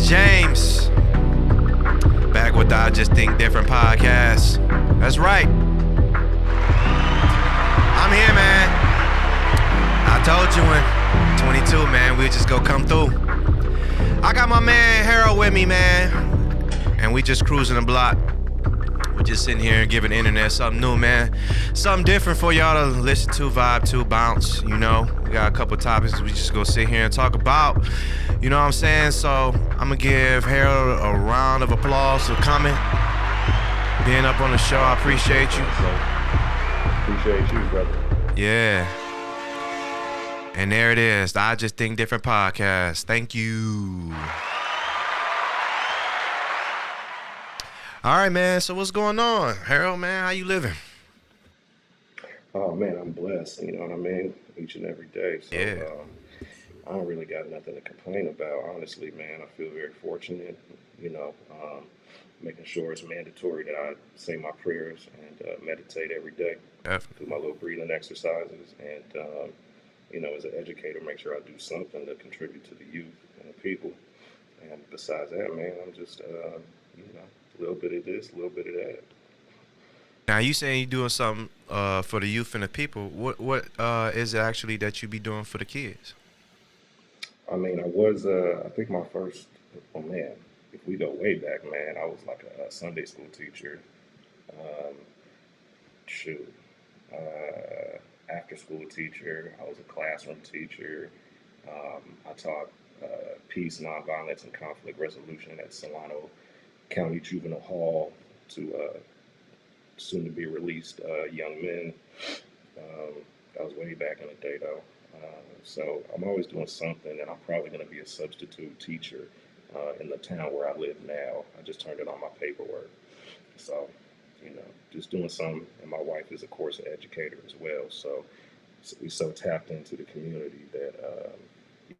James, back with the I Just Think Different podcast. That's right. I'm here, man. I told you in 22, man, we'll just go come through. I got my man Harold with me, man, and we just cruising the block. We're just sitting here and giving the internet something new, man. Something different for y'all to listen to, vibe to, bounce, you know. We got a couple topics we just go sit here and talk about. You know what I'm saying? So I'm going to give Harold a round of applause for coming, being up on the show. I appreciate you. Appreciate you, brother. Yeah. And there it is, the I Just Think Different podcast. Thank you. All right, man. So what's going on? Harold, man, how you living? Oh, man, I'm blessed. You know what I mean? Each and every day. So, Yeah. I don't really got nothing to complain about, honestly, man. I feel very fortunate, you know, making sure it's mandatory that I say my prayers and meditate every day. Definitely. Do my little breathing exercises. And, you know, as an educator, make sure I do something to contribute to the youth and the people. And besides that, man, I'm just, you know, a little bit of this, a little bit of that. Now you saying you doing something for the youth and the people. What is it actually that you be doing for the kids? I mean, I was, I think my first, oh man, if we go way back, man, I was like a Sunday school teacher. Um, shoot, after school teacher. I was a classroom teacher. I taught peace, nonviolence, and conflict resolution at Solano County Juvenile Hall to soon to be released young men. That was way back in the day, though. So I'm always doing something, and I'm probably going to be a substitute teacher in the town where I live now. I just turned it on my paperwork. So, you know, just doing something. And my wife is, of course, an educator as well. So we so tapped into the community that,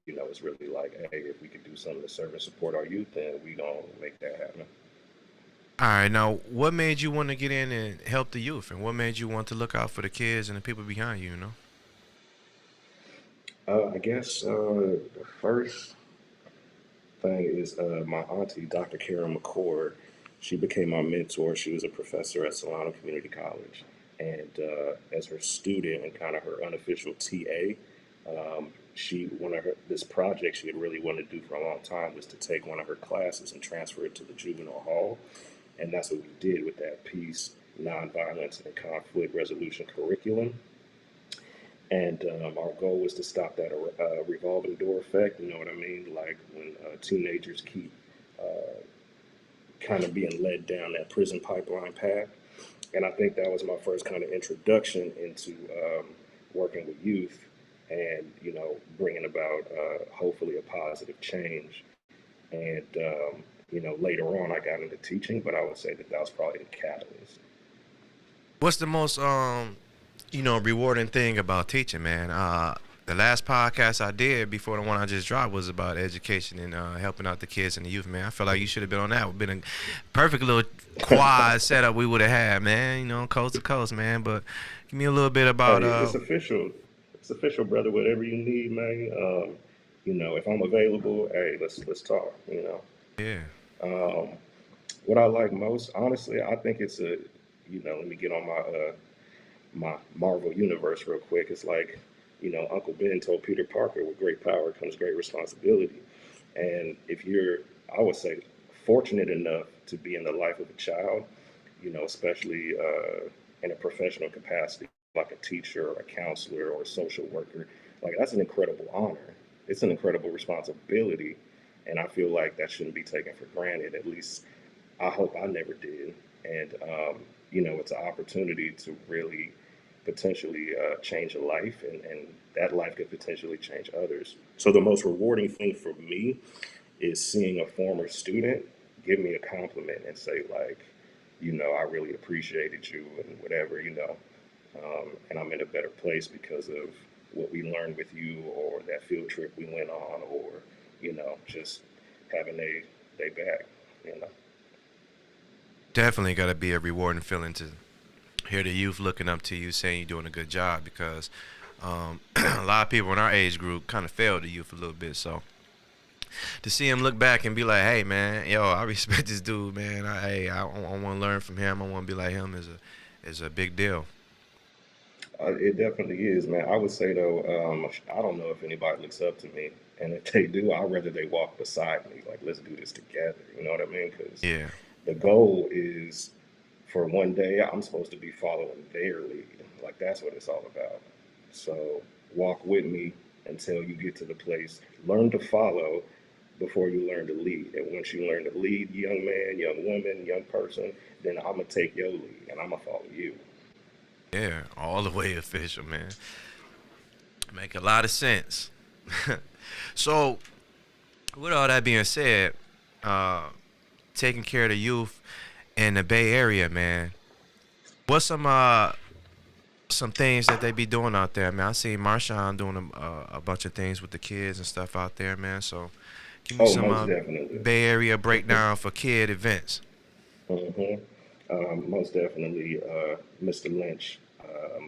you know, it's really like, hey, if we could do something to serve and support our youth, then we going to make that happen. All right, now what made you want to get in and help the youth, and what made you want to look out for the kids and the people behind you, you know? I guess the first thing is my auntie, Dr. Karen McCord. She became my mentor. She was a professor at Solano Community College. And as her student and kind of her unofficial TA, one of this project she had really wanted to do for a long time was to take one of her classes and transfer it to the juvenile hall. And that's what we did with that peace, nonviolence, and conflict resolution curriculum. And our goal was to stop that revolving door effect. You know what I mean? Like when teenagers keep kind of being led down that prison pipeline path. And I think that was my first kind of introduction into working with youth and, you know, bringing about hopefully a positive change. And, you know, later on I got into teaching, but I would say that was probably the catalyst. What's the most you know, rewarding thing about teaching, man? The last podcast I did before the one I just dropped was about education and helping out the kids and the youth, man. I feel like you should have been on that. It would have been a perfect little quad setup we would have had, man. You know, coast to coast, man. But give me a little bit about. Hey, it's official. It's official, brother. Whatever you need, man. You know, if I'm available, hey, let's talk. You know. Yeah. What I like most, honestly, I think it's you know, let me get on my Marvel universe real quick. It's like, you know, Uncle Ben told Peter Parker, with great power comes great responsibility. And if you're, I would say, fortunate enough to be in the life of a child, you know, especially in a professional capacity, like a teacher or a counselor or a social worker, like that's an incredible honor. It's an incredible responsibility. And I feel like that shouldn't be taken for granted. At least I hope I never did. And, you know, it's an opportunity to really potentially change a life, and that life could potentially change others. So the most rewarding thing for me is seeing a former student give me a compliment and say, like, you know, I really appreciated you and whatever, you know, and I'm in a better place because of what we learned with you or that field trip we went on or, you know, just having they back, you know. Definitely got to be a rewarding feeling to hear the youth looking up to you, saying you're doing a good job, because a lot of people in our age group kind of failed the youth a little bit. So to see him look back and be like, hey man, yo, I respect this dude, man. I want to learn from him. I want to be like him is a big deal. It definitely is, man. I would say though, I don't know if anybody looks up to me, and if they do, I'd rather they walk beside me. Like, let's do this together. You know what I mean? Because Yeah, the goal is for one day I'm supposed to be following their lead. Like that's what it's all about. So walk with me until you get to the place. Learn to follow before you learn to lead. And once you learn to lead, young man, young woman, young person, then I'm gonna take your lead and I'm gonna follow you. yeah, all the way official, man. Make a lot of sense. So, with all that being said, uh, taking care of the youth in the Bay Area, man. What's some things that they be doing out there, man? I seen Marshawn doing a bunch of things with the kids and stuff out there, man. So, give me Oh, some most definitely. Bay Area breakdown for kid events. Hmm. Most definitely, Mr. Lynch.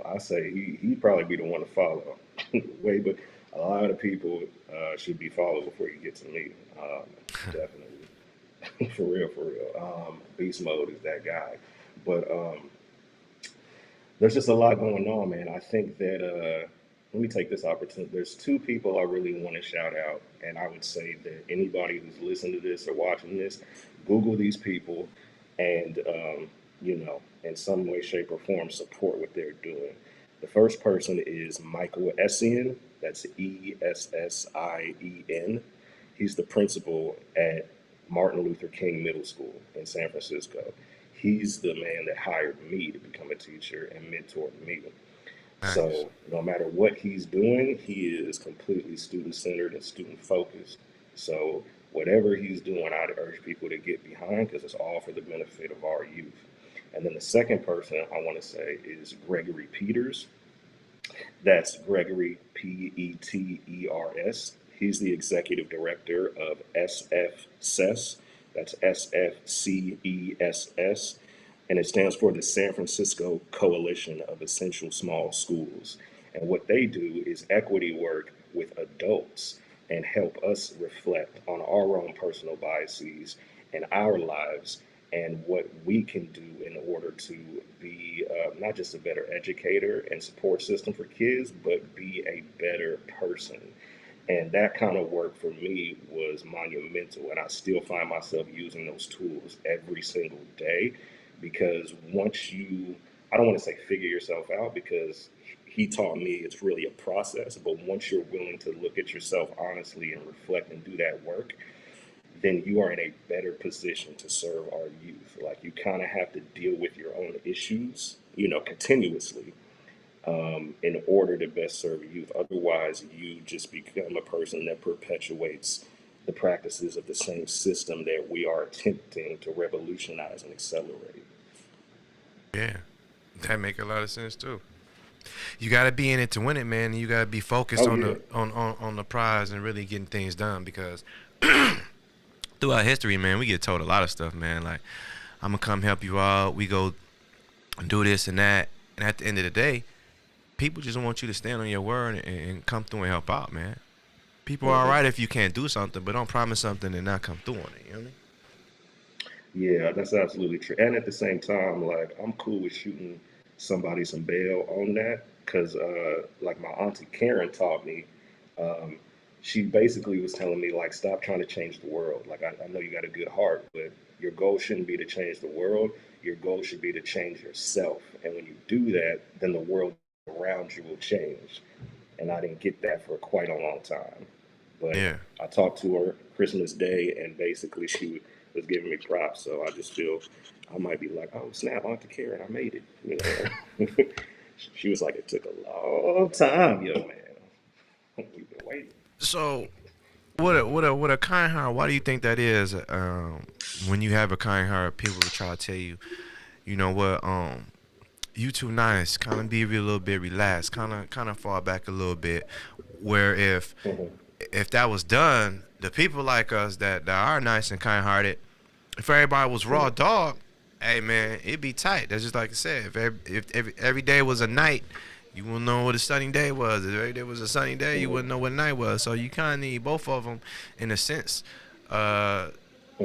I say he'd probably be the one to follow. Way, but a lot of people should be followed before you get to me. Definitely, for real, for real. Beast mode is that guy. But there's just a lot going on, man. I think that let me take this opportunity. There's two people I really want to shout out, and I would say that anybody who's listening to this or watching this, Google these people, and in some way, shape, or form, support what they're doing. The first person is Michael Essien. That's Essien. He's the principal at Martin Luther King Middle School in San Francisco. He's the man that hired me to become a teacher and mentored me. Nice. So no matter what he's doing, he is completely student centered and student focused. So whatever he's doing, I'd urge people to get behind because it's all for the benefit of our youth. And then the second person I want to say is Gregory Peters. That's Gregory Peters. He's the executive director of SFCESS. That's SFCESS. And it stands for the San Francisco Coalition of Essential Small Schools. And what they do is equity work with adults and help us reflect on our own personal biases and our lives and what we can do in order to be not just a better educator and support system for kids, but be a better person. And that kind of work for me was monumental. And I still find myself using those tools every single day because once you, I don't want to say figure yourself out because he taught me it's really a process. But once you're willing to look at yourself honestly and reflect and do that work, then you are in a better position to serve our youth. Like you kind of have to deal with your own issues, continuously in order to best serve youth. Otherwise, you just become a person that perpetuates the practices of the same system that we are attempting to revolutionize and accelerate. Yeah, that make a lot of sense too. You gotta be in it to win it, man. And you gotta be focused Oh on yeah. on the prize and really getting things done because throughout history, man, we get told a lot of stuff, man. Like, I'm gonna come help you out. We go do this and that, and at the end of the day, people just want you to stand on your word and come through and help out, man. People are Hmm. alright if you can't do something, but don't promise something and not come through on it. You know what I mean? Yeah, that's absolutely true. And at the same time, like I'm cool with shooting somebody some bail on that because, like my auntie Karen taught me, um, she basically was telling me like, stop trying to change the world. Like I know you got a good heart, but your goal shouldn't be to change the world. Your goal should be to change yourself. And when you do that, then the world around you will change. And I didn't get that for quite a long time. But Yeah. I talked to her Christmas Day, and basically she was giving me props. So I just feel I might be like, oh snap, Auntie Karen, I made it. She was like, it took a long time, young man. We've been waiting. So, what a kind heart? Why do you think that is? When you have a kind heart, people will try to tell you, you know what, you too nice. Kind of be a little bit relaxed. Kind of fall back a little bit. Where Mhm. if that was done, the people like us that are nice and kind hearted, if everybody was raw Mhm. dog, hey man, it'd be tight. That's just like I said. If every day was a night, You wouldn't know what a sunny day was. If every day was a sunny day, you wouldn't know what night was. So you kind of need both of them in a sense uh,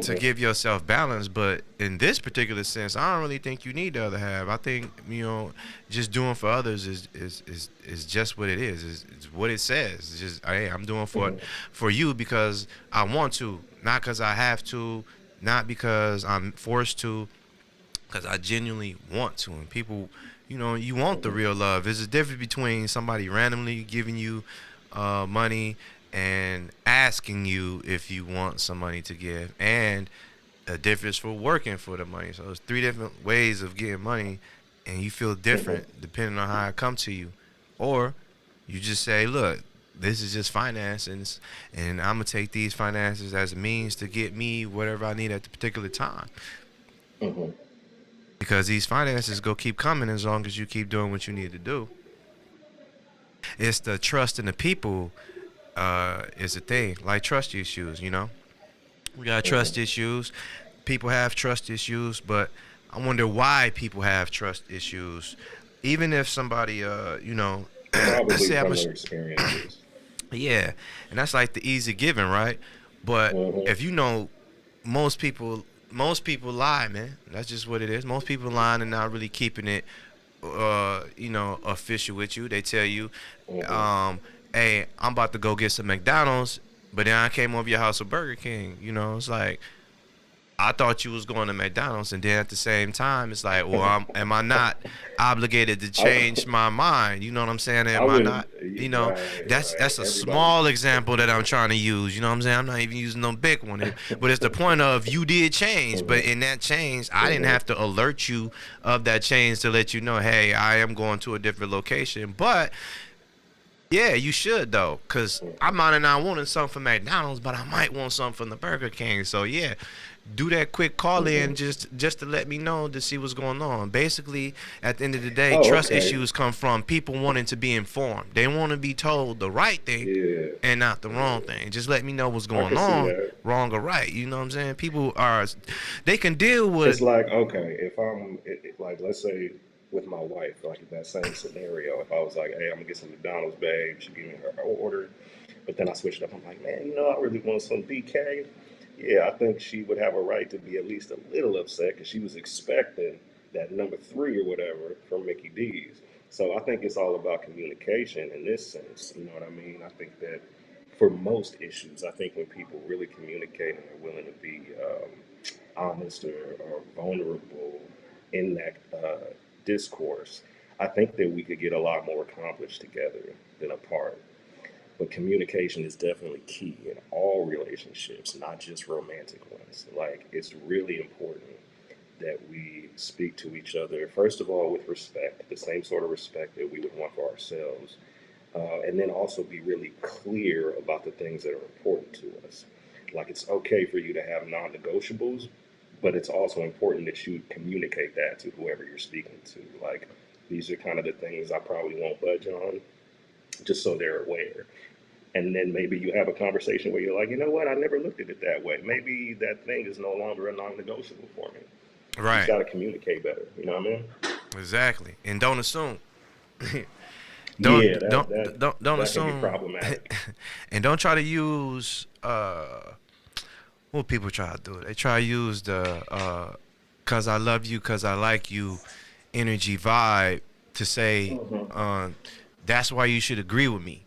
to Mm-hmm. give yourself balance. But in this particular sense, I don't really think you need the other half. I think, just doing for others is just what it is. It's what it says. It's just, hey, I'm doing for you because I want to, not because I have to, not because I'm forced to, because I genuinely want to. And people, you want the Mm-hmm. real love. There's a difference between somebody randomly giving you money and asking you if you want some money to give, and a difference for working for the money. So there's three different ways of getting money, and you feel Mm-hmm. different depending on how it come to you. Or you just say, look, this is just finances, and I'm gonna take these finances as a means to get me whatever I need at the particular time, Mm-hmm. because these finances go keep coming as long as you keep doing what you need to do. It's the trust in the people is the thing. Like trust issues. We got Mm-hmm. trust issues. People have trust issues, but I wonder why people have trust issues. Even if somebody, let's Probably say from their experiences. yeah, and that's like the easy given, right? But Mm-hmm. if you know, most people lie, man. That's just what it is. Most people lying and not really keeping it official with you. They tell you, Mm-hmm. um, hey, I'm about to go get some McDonald's, but then I came over your house with Burger King. It's like, I thought you was going to McDonald's, and then at the same time, it's like, well, am I not obligated to I, change my mind? You know what I'm saying? I Am I wouldn't. not? You know, Right, right. that's a Everybody. small example that I'm trying to use. You know what I'm saying? I'm not even using no big one, but it's the point of you did change, but Mm-hmm. in that change, I didn't Mm-hmm. have to alert you of that change to let you know, hey, I am going to a different location. But yeah, you should though, cause I might have not wanted something from McDonald's, but I might want something from the Burger King. So yeah, do that quick call Mm-hmm. in just to let me know to see what's going on. Basically, at the end of the day, Oh, trust okay. issues come from people wanting to be informed. They want to be told the right thing Yeah. and not the wrong Yeah. thing. Just let me know what's I going can see on, that. wrong or right. You know what I'm saying? People are, they can deal with. It's like, okay, if like, let's say with my wife, like in that same scenario, if I was like, hey, I'm gonna get some McDonald's, babe, she give me her order, but then I switched up. I'm like, man, I really want some BK. Yeah, I think she would have a right to be at least a little upset because she was expecting that number three or whatever from Mickey D's. So I think it's all about communication in this sense. You know what I mean? I think that for most issues, I think when people really communicate and are willing to be honest or vulnerable in that discourse, I think that we could get a lot more accomplished together than apart. But communication is definitely key in all relationships, not just romantic ones. Like, it's really important that we speak to each other, first of all, with respect, the same sort of respect that we would want for ourselves. And then also be really clear about the things that are important to us. Like, it's okay for you to have non negotiables, but it's also important that you communicate that to whoever you're speaking to. Like, these are kind of the things I probably won't budge on, just so they're aware. And then maybe you have a conversation where you're like, you know what, I never looked at it that way. Maybe that thing is no longer a non negotiable for me. You just Right, got to communicate better. You know what I mean? exactly, and don't assume. Yeah, don't that don't that don't that can be assume, problematic. and don't try to use what people try to do. They try to use the "cause I love you, cause I like you" energy vibe to say Hmm. uh, that's why you should agree with me.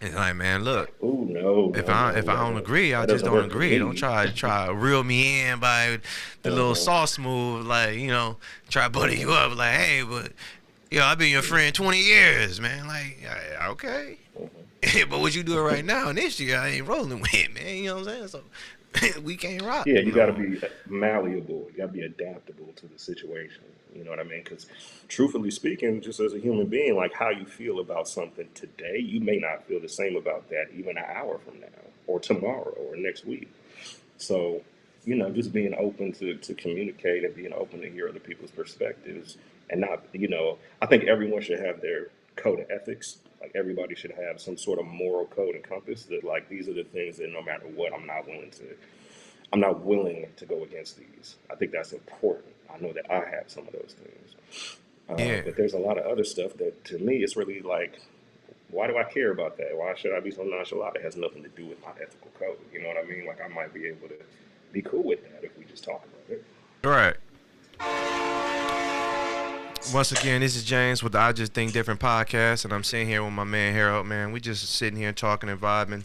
It's like, man, look, Oh no, if no, I no, if I that don't don't, agree, I that just doesn't don't work for agree. Don't me. try to reel me in by the little Uh-huh. sauce move, like try to butter you up, like, hey, but I've been your friend 20 years, man. Like, yeah, okay. Hmm. But what you doing right now and this year, I ain't rolling with, man. You know what I'm saying? So we can't rock Yeah, you no got to more. be malleable. You got to be adaptable to the situation. You know what I mean? Because, truthfully speaking, just as a human being, like how you feel about something today, you may not feel the same about that even an hour from now, or tomorrow, or next week. So, just being open to communicate and being open to hear other people's perspectives, and not, I think everyone should have their code of ethics. Like, everybody should have some sort of moral code and compass that, like, these are the things that no matter what, I'm not willing to go against these. I think that's important. I know that I have some of those things. Yeah. But there's a lot of other stuff that to me it's really like, why do I care about that? Why should I be so nonchalant? It has nothing to do with my ethical code. You know what I mean? Like I might be able to be cool with that if we just talk about it. Right. Once again, this is James with the I Just Think Different podcast, and I'm sitting here with my man Harold. Man, we just sitting here talking and vibing.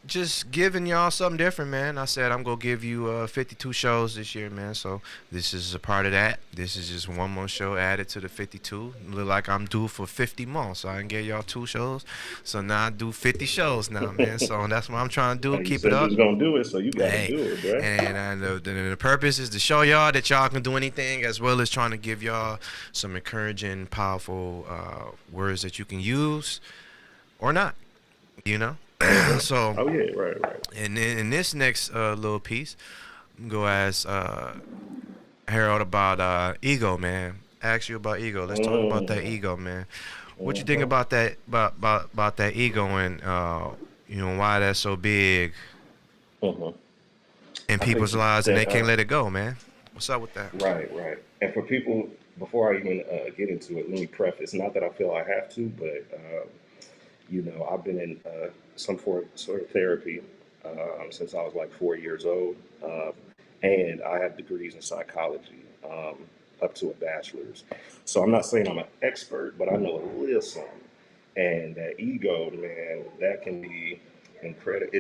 Just giving y'all something different, man. I said I'm gonna give you 52 shows this year, man. So this is a part of that. This is just one more show added to the 52. Look like I'm due for 50 more, so I can get y'all 2 shows. So now I do 50 shows now, man. So that's what I'm trying to do. Hey, you Keep it said you up. was gonna do it, so you got to Hey, do it, bro. and the purpose is to show y'all that y'all can do anything, as well as trying to give y'all some encouraging, powerful words that you can use or not. You know. So, Oh yeah, right. and then in this next little piece, I'm gonna go ask Harold about ego, man. Ask you about ego. Let's talk about that Mm-hmm. ego, man. What you think Mm-hmm. about that about that ego and why that's so big Mm-hmm. in I think people's lives and they that can't let it go, man. What's up with that? right. And for people, before I even get into it, let me preface. Not that I feel I have to, but I've been in some sort of therapy since I was like 4 years old, uh, and I have degrees in psychology, up to a bachelor's. So I'm not saying I'm an expert, but I know a little something. And that ego, man, that can be incredible.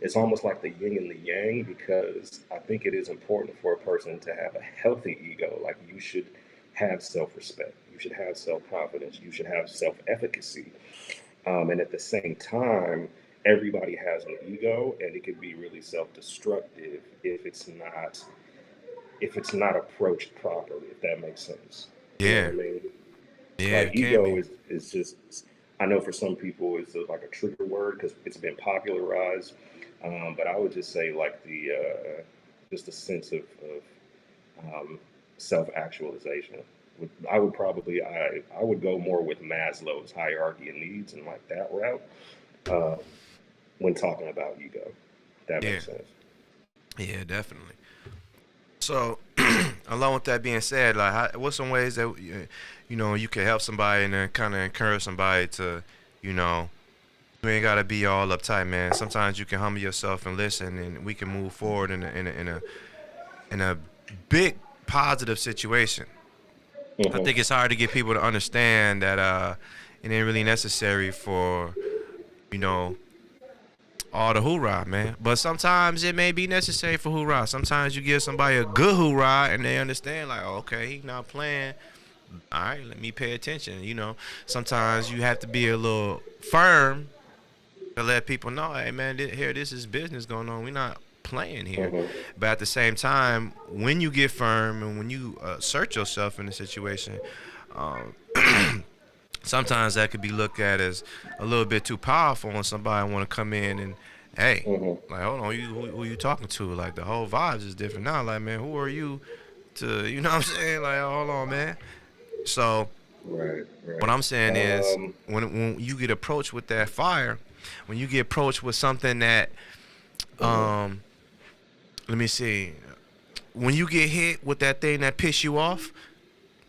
It's almost like the yin and the yang because I think it is important for a person to have a healthy ego. Like you should have self respect, you should have self confidence, you should have self efficacy. And at the same time, everybody has an ego, and it can be really self destructive if it's not approached properly. If that makes sense, you know what Yeah, I mean? yeah, Like it can ego be. is just, I know for some people it's like a trigger word because it's been popularized, but I would just say like the just a sense of self actualization. I would probably I would go more with Maslow's hierarchy of needs and like that route uh, when talking about ego. That Yeah, makes sense. yeah, definitely. So, along with that being said, like, what's some ways that you can help somebody and then kind of encourage somebody to, you know, you ain't gotta be all uptight, man. Sometimes you can humble yourself and listen, and we can move forward in a big positive situation. I Hmm. think it's hard to get people to understand that it ain't really necessary for you know all the hoorah, man. But sometimes it may be necessary for hoorah. Sometimes you give somebody a good hoorah and they understand, like, oh, okay, he not playing. All right, let me pay attention. Sometimes you have to be a little firm to let people know, hey, man, this is business going on. We're not playing here. Hmm. But at the same time, when you get firm and when you assert yourself in a situation, um, sometimes that could be looked at as a little bit too powerful when somebody want to come in and hey, Hmm. like hold on, who you talking to? Like the whole vibes is different now. Like man, who are you to what I'm saying? Like hold on, man. So what Right. I'm saying is Um, when you get approached with that fire, when you get approached with something that mhm. um let me see, when you get hit with that thing that piss you off,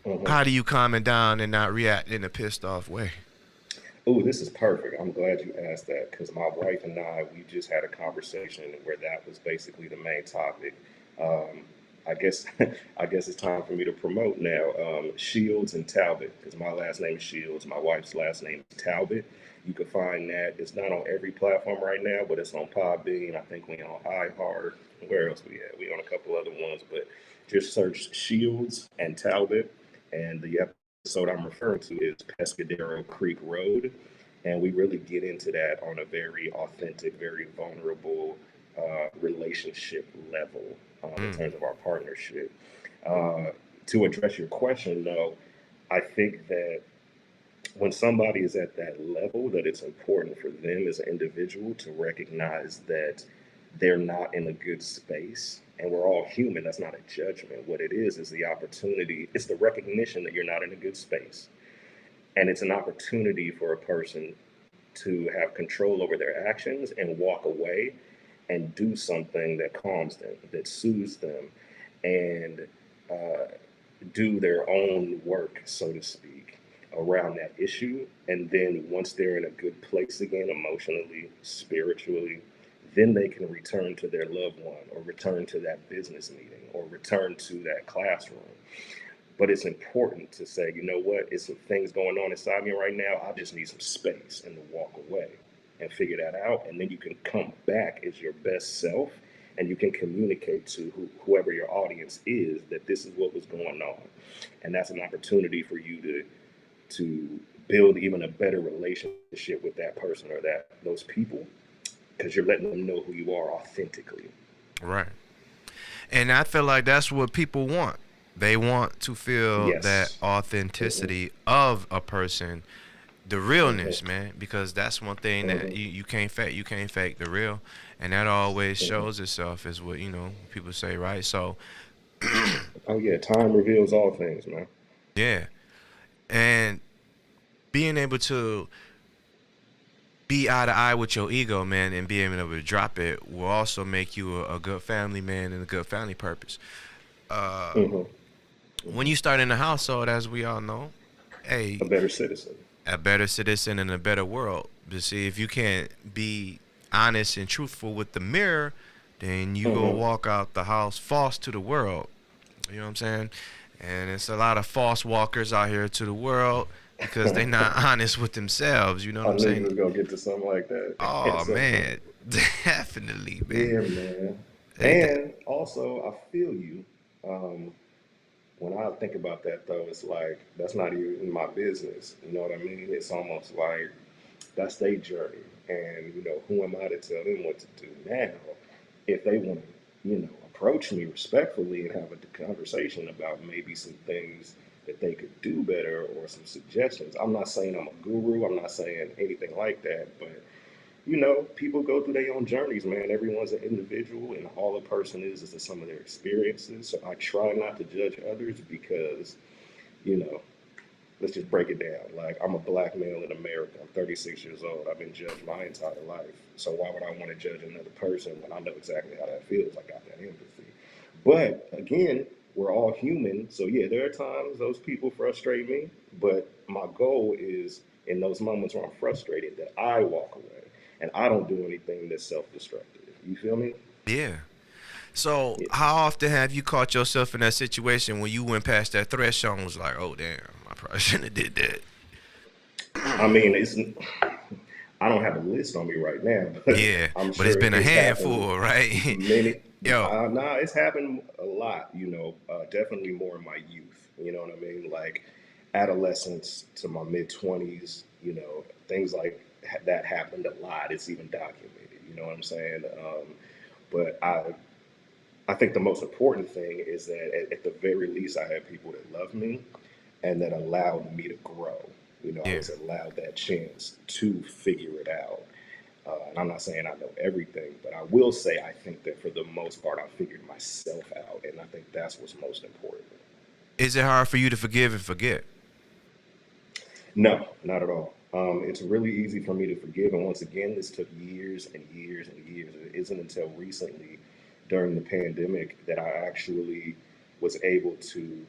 Hmm. how do you calm it down and not react in a pissed off way? Oh, this is perfect. I'm glad you asked that because my wife and we just had a conversation where that was basically the main topic. Um, I guess, I guess it's time for me to promote now. Shields and Talbot, because my last name is Shields. My wife's last name is Talbot. You can find that. It's not on every platform right now, but it's on Podbean. I think we on iHeart. Where else we at? We on a couple other ones, but just search Shields and Talbot, and the episode I'm referring to is Pescadero Creek Road. And we really get into that on a very authentic, very vulnerable relationship level in Mm, terms of our partnership. Uh, to address your question, though, I think that when somebody is at that level, that it's important for them as an individual to recognize that they're not in a good space. And we're all human. That's not a judgment. What it is the opportunity, it's the recognition that you're not in a good space. And it's an opportunity for a person to have control over their actions and walk away and do something that calms them, that soothes them. And uh, do their own work, so to speak, around that issue. And then once they're in a good place again, emotionally, spiritually, then they can return to their loved one or return to that business meeting or return to that classroom. But it's important to say, you know what, it's some things going on inside me right now. I just need some space and to walk away and figure that out. And then you can come back as your best self and you can communicate to whoever your audience is that this is what was going on. And that's an opportunity for you to build even a better relationship with that person or that those people because you're letting them know who you are authentically. Right. And I feel like that's what people want. They want to feel that Yes. Hmm. authenticity of a person, the realness, Hmm. man, because that's one thing that Hmm. you can't fake. You can't fake the real, and that always Hmm. shows itself, is what people say, right? So, Oh yeah, time reveals all things, man. yeah, and being able to be eye to eye with your ego, man, and being able to drop it will also make you a good family man and a good family purpose. Uh, Hmm. when Hmm. you start in a household, as we all know, A hey, better citizen. a better citizen in a better world. But see, if you can't be honest and truthful with the mirror, then you go Hmm. walk out the house false to the world. You know what I'm saying? And it's a lot of false walkers out here to the world because they're not honest with themselves. You know what I I'm knew you saying? was gonna get to something like that at Oh some point. man, definitely, man. Yeah, man. They, they, And also, I feel you. Um, when I think about that, though, it's like that's not even my business. You know what I mean? It's almost like that's their journey, and who am I to tell them what to do now? If they want to, approach me respectfully and have a conversation about maybe some things that they could do better or some suggestions. I'm not saying I'm a guru. I'm not saying anything like that, but people go through their own journeys, man. Everyone's an individual, and all a person is the sum of their experiences. So I try not to judge others because, you know, let's just break it down. Like, I'm a black male in America. I'm 36 years old. I've been judged my entire life. So why would I want to judge another person when I know exactly how that feels? I got that empathy. But again, we're all human. So yeah, there are times those people frustrate me. But my goal is in those moments where I'm frustrated that I walk away and I don't do anything that's self-destructive. You feel me? yeah. So, Yeah. how often have you caught yourself in that situation when you went past that threshold and was like, "Oh, damn, I probably shouldn't have did I that." mean, I don't have a list on me right now, but Yeah, I'm but it's sure been a it's happened handful, right? many. Yo, Nah, it's happened a lot. Definitely more in my youth. You know what I mean? Like adolescence to my mid 20s. Things like that happened a lot. It's even documented. You know what I'm saying? But I think the most important thing is that at the very least, I had people that loved me and that allowed me to grow. I yeah. was allowed that chance to figure it out. And I'm not saying I know everything, but I will say I think that for the most part, I figured myself out. And I think that's what's most important. Is it hard for you to forgive and forget? No, not at all. It's really easy for me to forgive. And once again, this took years and years and years. It isn't until recently during the pandemic that I actually was able to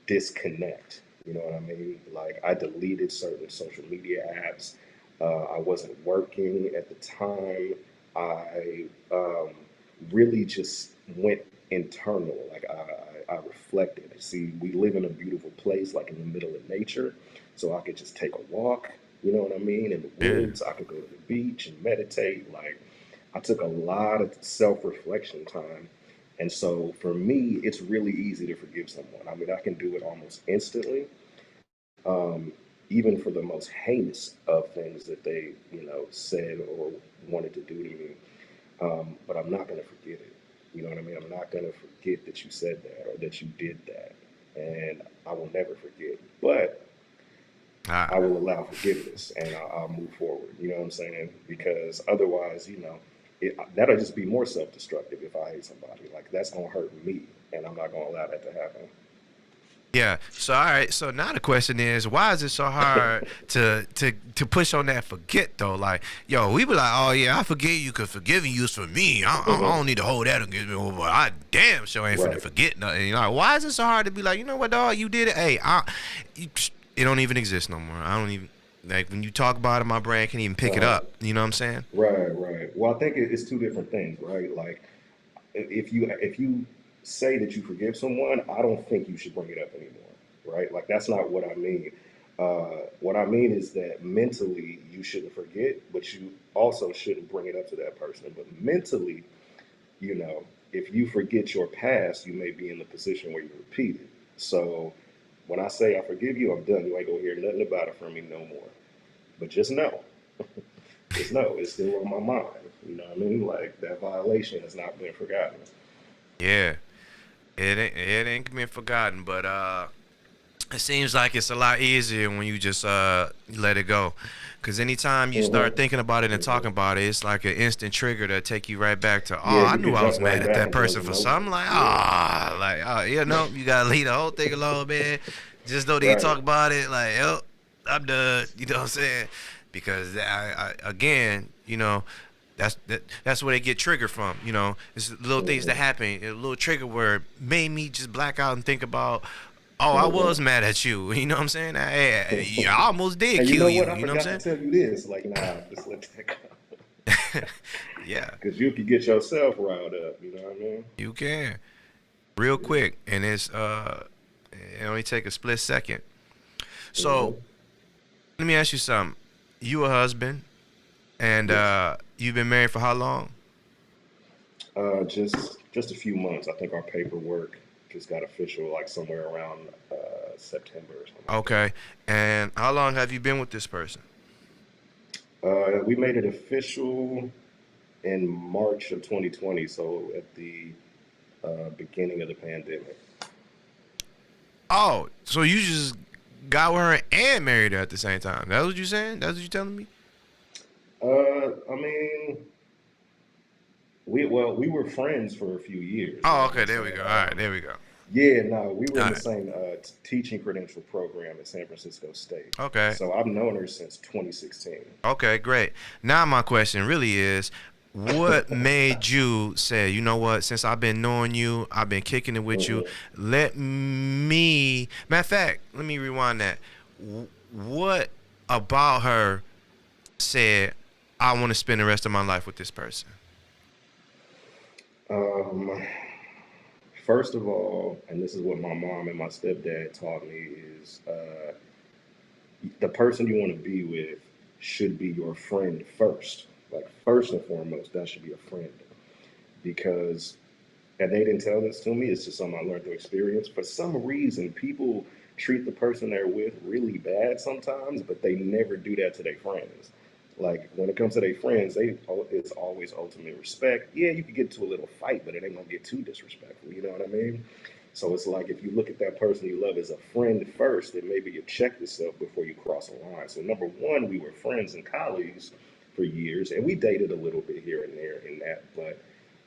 disconnect. You know what I mean? Like I deleted certain social media apps. I wasn't working at the time. I really just went internal. Like I reflected. See, we live in a beautiful place, like in the middle of nature. So I could just take a walk. You know what I mean? In the Yeah. woods. I could go to the beach and meditate. Like I took a lot of self-reflection time, and so for me, it's really easy to forgive someone. I mean, I can do it almost instantly, um, even for the most heinous of things that they, said or wanted to do to me. But I'm not going to forget it. You know what I mean? I'm not going to forget that you said that or that you did that. And I will never forget. But I Ah. will allow forgiveness and I'll move forward. You know what I'm saying? Because otherwise, that'll just be more self destructive if I hate somebody. Like, that's going to hurt me. And I'm not going to allow that to happen. Yeah. So all right. So now the question is, why is it so hard to push on that forget though? Like, yo, we be like, oh yeah, I forget you, cause forgiving you is for me. I Hmm. don't need to hold that against me. But I damn sure ain't finna Right. forget nothing. You know, like, why is it so hard to be like, you know what, dog, you did it. Hey, it don't even exist no more. I don't even like when you talk about it. My brain can't even pick it Uh-huh. up. You know what I'm saying? Right, right. Well, I think it's two different things, right? Like if you say that you forgive someone, I don't think you should bring it up anymore, right? Like that's not what I mean. What I mean is that mentally you shouldn't forget, but you also shouldn't bring it up to that person. But mentally, you know, if you forget your past, you may be in the position where you repeat it. So when I say I forgive you, I'm done. You ain't gonna hear nothing about it from me no more. But just know, it's still on my mind. You know what I mean? Like that violation has not been forgotten. Yeah. It ain't been forgotten, but it seems like it's a lot easier when you just let it go. Cause anytime you start Hmm. thinking about it and Hmm. talking about it, it's like an instant trigger to take you right back to, oh, Yeah, I you knew could I was jump mad right at back that into those person for something. emotions. Like, Yeah, you know, you gotta leave the whole thing alone, man. Just don't even right. talk about it. Like, oh, I'm done. You know what I'm saying? Because again, you know, that's where they get triggered from. You know, it's little things that Hmm. happen. A little trigger word made me just black out and think about, oh, I Hmm. was mad at you. You know what I'm saying? I almost did And you kill know you. what? I You know what forgot to I'm tell you this. Like, nah, just let that go. saying? Yeah, Because you could get yourself riled up. You know what I mean? you can real Yeah. quick, and it only take a split second. So Hmm. let me ask you something. You a husband, and Yes. you've been married for how long? Just a few months. I think our paperwork just got official, like somewhere around September or something like that. Okay, and how long have you been with this person? We made it official in March of 2020, so at the beginning of the pandemic. Oh, so you just got with her and married her at the same time? That's what you saying? That's what you telling me? I mean, we were friends for a few years. You Oh, know what okay. I'm There we saying? go. All right, there we go. Yeah, no, we were All in the right. same teaching credential program at San Francisco State. Okay. So I've known her since 2016. Okay, great. Now my question really is, what made you say, you know what, since I've been knowing you, I've been kicking it with you, Hmm. matter of fact, let me rewind that. What about her said, I want to spend the rest of my life with this person? Um, First of all, and this is what my mom and my stepdad taught me, is the person you want to be with should be your friend first. Like first and foremost, that should be a friend because, and they didn't tell this to me. It's just something I learned through experience. For some reason, people treat the person they're with really bad sometimes, but they never do that to their friends. Like when it comes to their friends, it's always ultimate respect. Yeah, you could get into a little fight, but it ain't gonna get too disrespectful. You know what I mean? So it's like if you look at that person you love as a friend first, then maybe you check yourself before you cross a line. So number one, we were friends and colleagues for years, and we dated a little bit here and there in that, but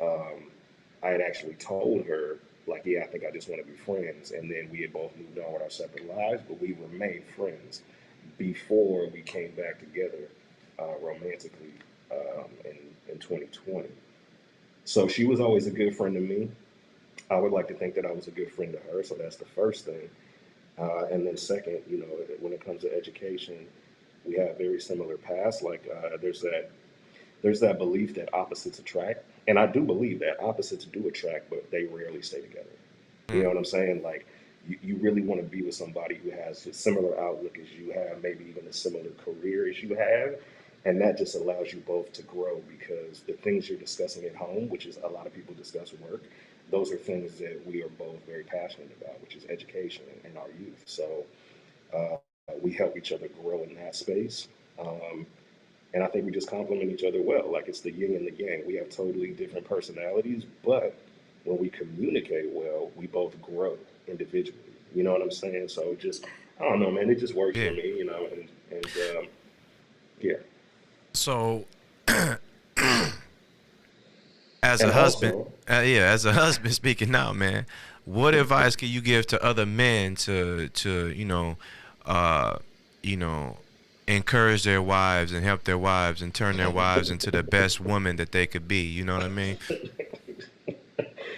um, I had actually told her, like, yeah, I think I just want to be friends. And then we had both moved on with our separate lives, but we remained friends before we came back together romantically in 2020. So she was always a good friend to me. I would like to think that I was a good friend to her. So that's the first thing. And then second, you know, when it comes to education, we have very similar paths. Like there's that belief that opposites attract, and I do believe that opposites do attract, but they rarely stay together. You Mm, know what I'm saying? Like you really want to be with somebody who has a similar outlook as you have, maybe even a similar career as you have, and that just allows you both to grow because the things you're discussing at home, which is a lot of people discuss work, those are things that we are both very passionate about, which is education and our youth. So uh, we help each other grow in that space. Um, and I think we just complement each other well. Like it's the yin and the yang. We have totally different personalities, but when we communicate well, we both grow individually. You know what I'm saying? So just, I don't know, man. It just works for yeah. me, you know. And yeah. So, as as And a husband, also, as a husband speaking now, man, what advice can you give to other men to uh, you know, encourage their wives and help their wives and turn their wives into the best woman that they could be? You know what I mean?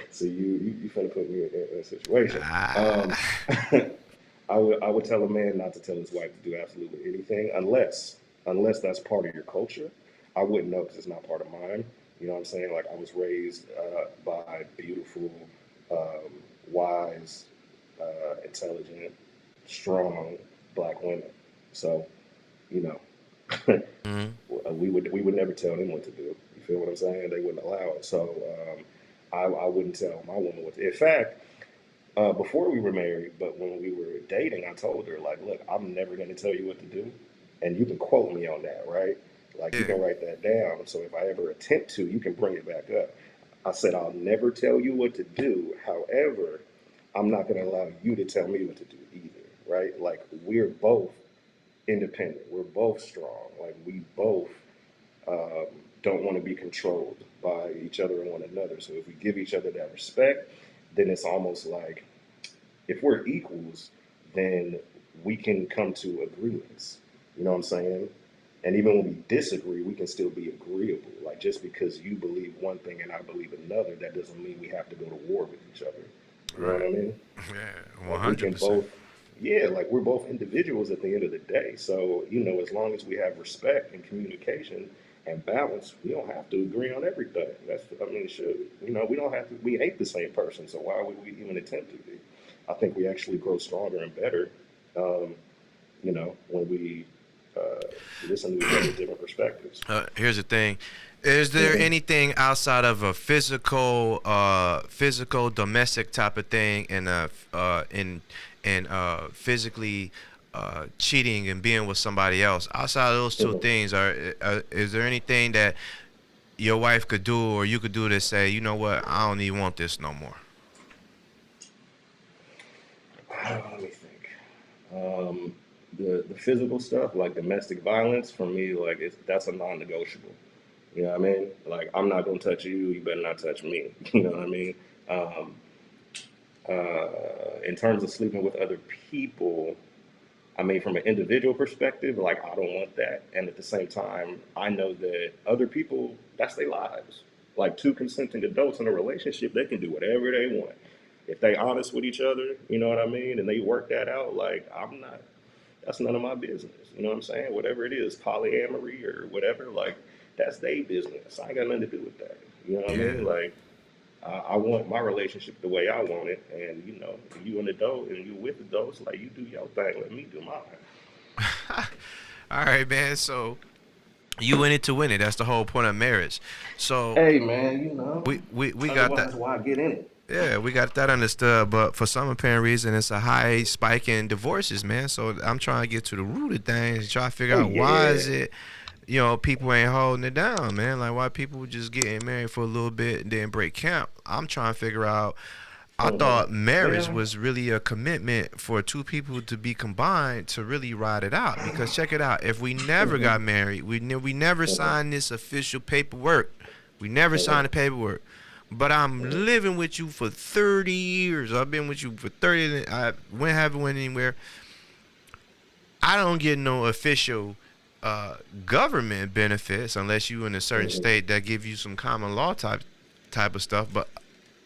so you finna put me in a situation. Um, Ah, I would tell a man not to tell his wife to do absolutely anything unless that's part of your culture. I wouldn't know because it's not part of mine. You know what I'm saying? Like I was raised by beautiful, um, wise, intelligent, strong black women. So you know, mm, we would never tell them what to do. You feel what I'm saying? They wouldn't allow it. So I wouldn't tell my woman what to. In fact, before we were married, but when we were dating, I told her like, look, I'm never going to tell you what to do, and you can quote me on that, right? Like you yeah, can write that down. So if I ever attempt to, you can bring it back up. I said I'll never tell you what to do. However, I'm not going to allow you to tell me what to do either, right? Like we're both independent. We're both strong. Like we both um, don't want to be controlled by each other and one another. So if we give each other that respect, then it's almost like if we're equals, then we can come to agreements. You know what I'm saying? And even when we disagree, we can still be agreeable. Like just because you believe one thing and I believe another, that doesn't mean we have to go to war with each other. You know what right. I mean? Yeah, Like we can 100%. both, yeah, like we're both individuals at the end of the day. So, as long as we have respect and communication and balance, we don't have to agree on everything. I mean, should, we don't have to, we ain't the same person. So why would we even attempt to be? I think we actually grow stronger and better, um, when we uh, listen to each other's different perspectives. Here's the thing. Is there Hmm. anything outside of a physical domestic type of thing and physically cheating and being with somebody else? Outside of those two Hmm. things, is there anything that your wife could do or you could do to say, you know what, I don't even want this no more? Let me think. Um, the physical stuff, like domestic violence, for me, like that's a non-negotiable. You know what I mean? Like I'm not gonna touch you. You better not touch me. You know what I mean? Um, in terms of sleeping with other people, I mean, from an individual perspective, like I don't want that. And at the same time, I know that other people, that's their lives. Like two consenting adults in a relationship, they can do whatever they want. If they honest with each other, you know what I mean, and they work that out, like I'm not. That's none of my business. You know what I'm saying? Whatever it is, polyamory or whatever, like that's their business. I ain't got nothing to do with that. You know what I Yeah. mean? Like I want my relationship the way I want it, and if you an adult and you with adults, like you do your thing, let me do mine. All right, man. So you in it to win it. That's the whole point of marriage. So Hey man, we got that. otherwise why get in it? Yeah, we got that understood, but for some apparent reason, it's a high spike in divorces, man. So I'm trying to get to the root of things, try to figure Oh out why is yeah. it, people ain't holding it down, man. Like why people just getting married for a little bit and then break camp. I'm trying to figure out. I thought marriage Well, was really a commitment for two people to be combined to really ride it out. Because check it out, if we never mhm, got married, we never mhm, signed this official paperwork. We never mhm, signed the paperwork. But I'm mhm, living with you for 30 years. I've been with you for 30. I haven't went anywhere. I don't get no official government benefits unless you in a certain mhm, state that give you some common law type of stuff. But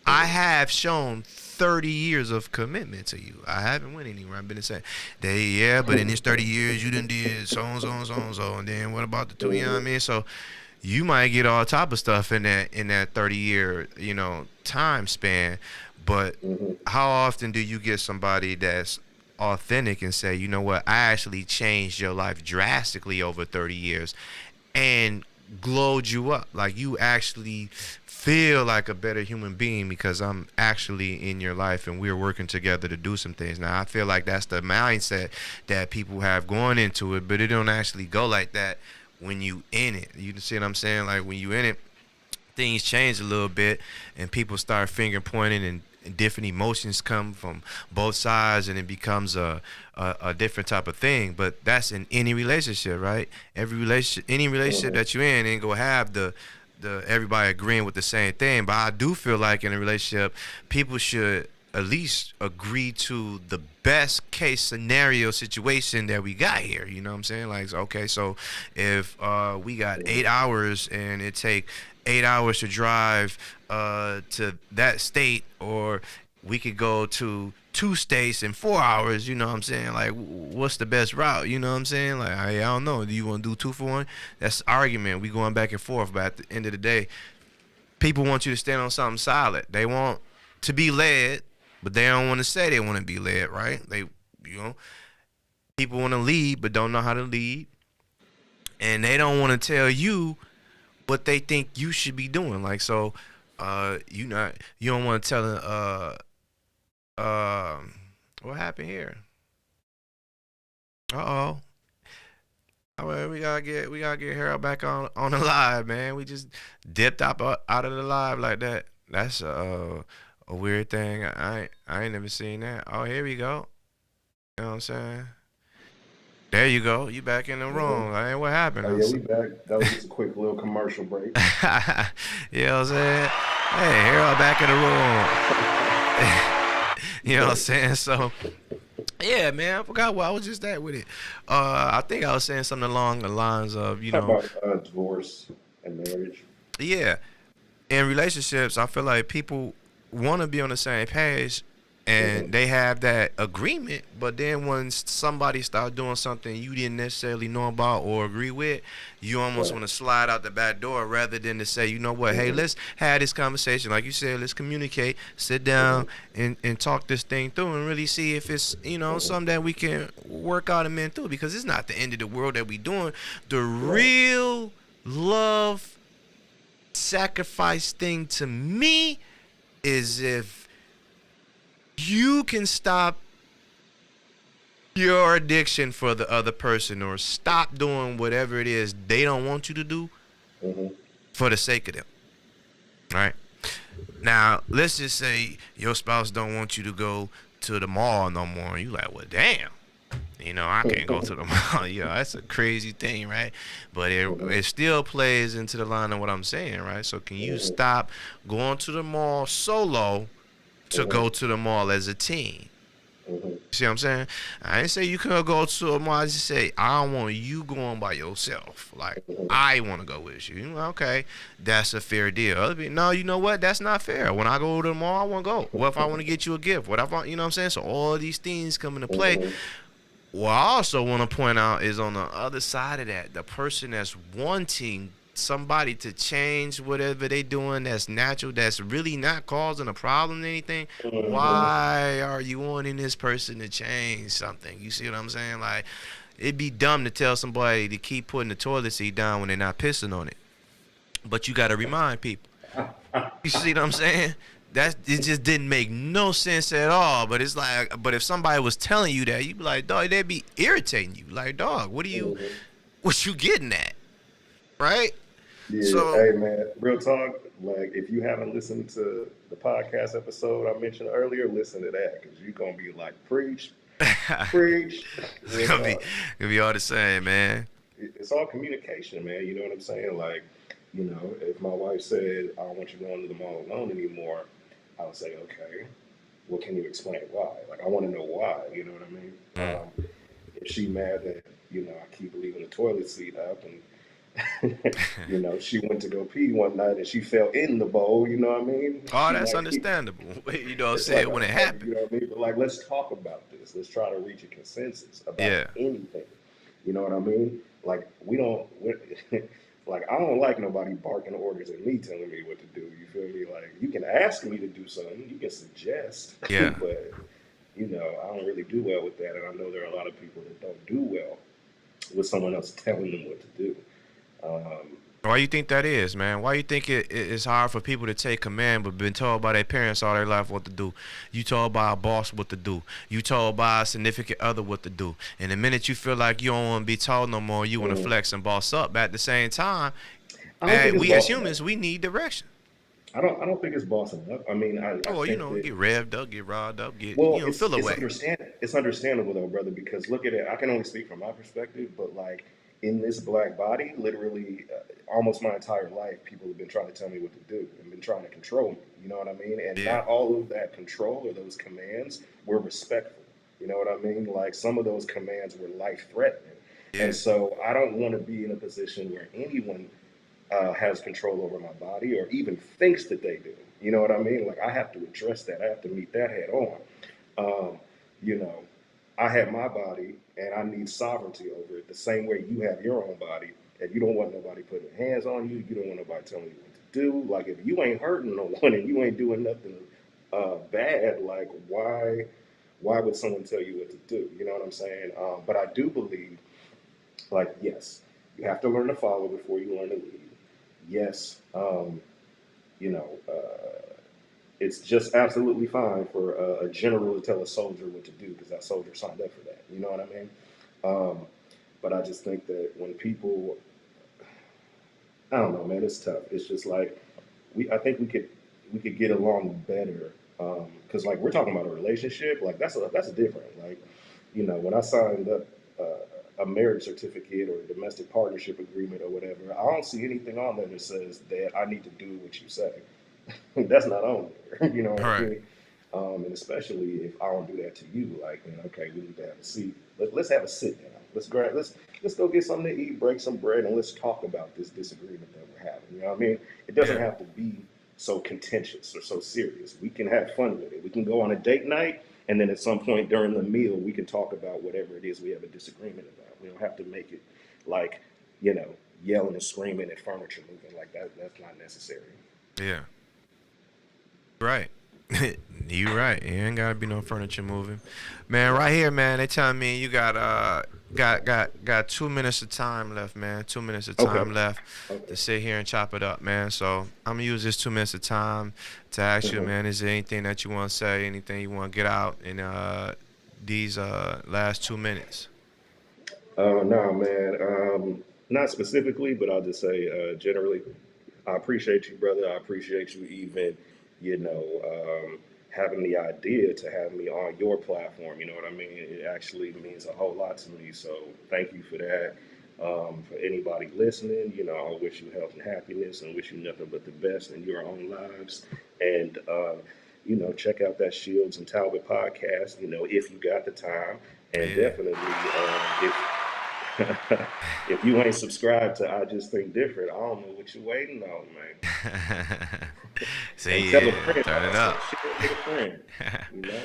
I mhm, have shown 30 years of commitment to you. I haven't went anywhere. I've been the same. Yeah, but in this 30 years, you done did so and so and so and so. And then what about the two? You know what I mhm, mean? So you might get all type of stuff in that 30-year time span. But mhm, how often do you get somebody that's authentic and say, you know what, I actually changed your life drastically over 30 years and glowed you up. Like you actually feel like a better human being because I'm actually in your life and we're working together to do some things. Now I feel like that's the mindset that people have going into it, but it don't actually go like that when you in it. You see what I'm saying? Like when you in it, things change a little bit and people start finger pointing and different emotions come from both sides and it becomes a different type of thing. But that's in any relationship, right? Any relationship mhm, that you're in ain't gonna have the everybody agreeing with the same thing, but I do feel like in a relationship, people should at least agree to the best case scenario situation that we got here. You know what I'm saying? Like, okay, so if we got 8 hours and it take 8 hours to drive to that state, or we could go to 2 states in 4 hours. You know what I'm saying? Like, what's the best route? You know what I'm saying? Like, I don't know. Do you want to do 2 for 1? That's argument. We going back and forth. But at the end of the day, people want you to stand on something solid. They want to be led, but they don't want to say they want to be led, right? People want to lead, but don't know how to lead. And they don't want to tell you what they think you should be doing. Like, so, you don't want to tell what happened here? Uh-oh. Well, we gotta get Harold back on the live, man. We just dipped out of the live like that. That's a weird thing. I ain't never seen that. Oh, here we go. You know what I'm saying? There you go. You back in the room. Like, what happened? Oh, yeah, we back. That was just a quick little commercial break. You know what I'm saying? Hey, Harold back in the room. You know what I'm saying? So, yeah, man, I forgot where I was just at with it. I think I was saying something along the lines of, How about divorce and marriage? Yeah, in relationships, I feel like people want to be on the same page, and they have that agreement. But then when somebody starts doing something you didn't necessarily know about or agree with, you almost want to slide out the back door rather than to say, you know what, hey, let's have this conversation. Like you said, let's communicate, sit down and talk this thing through and really see if it's, something that we can work out and mend through, because it's not the end of the world that we doing. The real love sacrifice thing to me is if you can stop your addiction for the other person, or stop doing whatever it is they don't want you to do for the sake of them. All right. Now, let's just say your spouse don't want you to go to the mall no more. And you like, well, damn. I can't go to the mall. That's a crazy thing, right? But it still plays into the line of what I'm saying, right? So can you stop going to the mall solo to go to the mall as a team? See what I'm saying? I didn't say you couldn't go to a mall. I just say I don't want you going by yourself. Like, I want to go with you. Okay, that's a fair deal. Other people, no, you know what? That's not fair. When I go to the mall, I want to go. What if I want to get you a gift? What if you know what I'm saying? So all of these things come into play. What I also want to point out is on the other side of that, the person that's wanting somebody to change whatever they doing that's natural, that's really not causing a problem or anything. Why are you wanting this person to change something? You see what I'm saying? Like, it'd be dumb to tell somebody to keep putting the toilet seat down when they're not pissing on it. But you got to remind people. You see what I'm saying? It just didn't make no sense at all. But it's like, but if somebody was telling you that, you'd be like, dog, they'd be irritating you. Like, dog, what you getting at? Right? Yeah, so, hey man, real talk. Like, if you haven't listened to the podcast episode I mentioned earlier, listen to that, because you're gonna be like, preach. It's gonna be all the same, man. It's all communication, man. You know what I'm saying? Like, if my wife said, I don't want you going to the mall alone anymore, I would say, okay, well, can you explain why? Like, I want to know why. You know what I mean? If she mad that I keep leaving the toilet seat up, and she went to go pee one night and she fell in the bowl, you know what I mean? Oh, that's understandable. You know what I'm saying? When it happened. You know what I mean? But like, let's talk about this. Let's try to reach a consensus about anything. You know what I mean? Like, like, I don't like nobody barking orders at me, telling me what to do. You feel me? Like, you can ask me to do something. You can suggest. Yeah. But, I don't really do well with that. And I know there are a lot of people that don't do well with someone else telling them what to do. Why you think that is, man? Why you think it's hard for people to take command, but been told by their parents all their life what to do? You told by a boss what to do. You told by a significant other what to do. And the minute you feel like you don't want to be told no more, you want to flex and boss up. But at the same time, we as humans, we need direction. I don't think it's bossing up. I mean, I think get revved up, get riled up, feel away. It's understandable though, brother, because look at it. I can only speak from my perspective, but like, in this black body, literally, almost my entire life, people have been trying to tell me what to do and been trying to control me. You know what I mean? And Yeah. not all of that control or those commands were respectful. You know what I mean? Like some of those commands were life threatening. And Yeah. so I don't want to be in a position where anyone has control over my body or even thinks that they do. You know what I mean? Like I have to address that. I have to meet that head on. Um, you know, I have my body and I need sovereignty over it the same way you have your own body. And you don't want nobody putting hands on you. You don't want nobody telling you what to do. Like if you ain't hurting no one and you ain't doing nothing bad, like why would someone tell you what to do? You know what I'm saying? But I do believe, like, yes, you have to learn to follow before you learn to lead. Yes, you know, it's just absolutely fine for a general to tell a soldier what to do because that soldier signed up for that. You know what I mean? Um, but I just think that when people, I don't know, man, it's tough. It's just like I think we could get along better because like we're talking about a relationship, like that's different. Like, you know, when I signed up a marriage certificate or a domestic partnership agreement or whatever, I don't see anything on there that says that I need to do what you say. That's not on there. You know All what I right. mean? And especially if I don't do that to you, like, man, okay, we need to have a seat. Let's have a sit down. Let's go get something to eat, break some bread, and let's talk about this disagreement that we're having. You know what I mean? It doesn't Yeah. have to be so contentious or so serious. We can have fun with it. We can go on a date night, and then at some point during the meal, we can talk about whatever it is we have a disagreement about. We don't have to make it like, you know, yelling and screaming and furniture moving like that. That's not necessary. Yeah. Right. You right. You ain't gotta be no furniture moving. Man, Yeah. right here, man, they telling me you got 2 minutes of time left, man. 2 minutes of Okay. time left Okay. to sit here and chop it up, man. So I'm gonna use this 2 minutes of time to ask you, Mhm. man, is there anything that you wanna say, anything you wanna get out in these last 2 minutes? No, man. Not specifically, but I'll just say generally, I appreciate you, brother. I appreciate you even, you know, having the idea to have me on your platform. You know what I mean? It actually means a whole lot to me. So thank you for that. For anybody listening, you know, I wish you health and happiness and wish you nothing but the best in your own lives. And, you know, check out that Shields and Talbot podcast, you know, if you got the time. And Yeah. definitely, if if you ain't subscribed to I Just Think Different, I don't know what you're waiting on, man. And See, tell a yeah, friend, turn like I it said, up. share it with a friend. You know?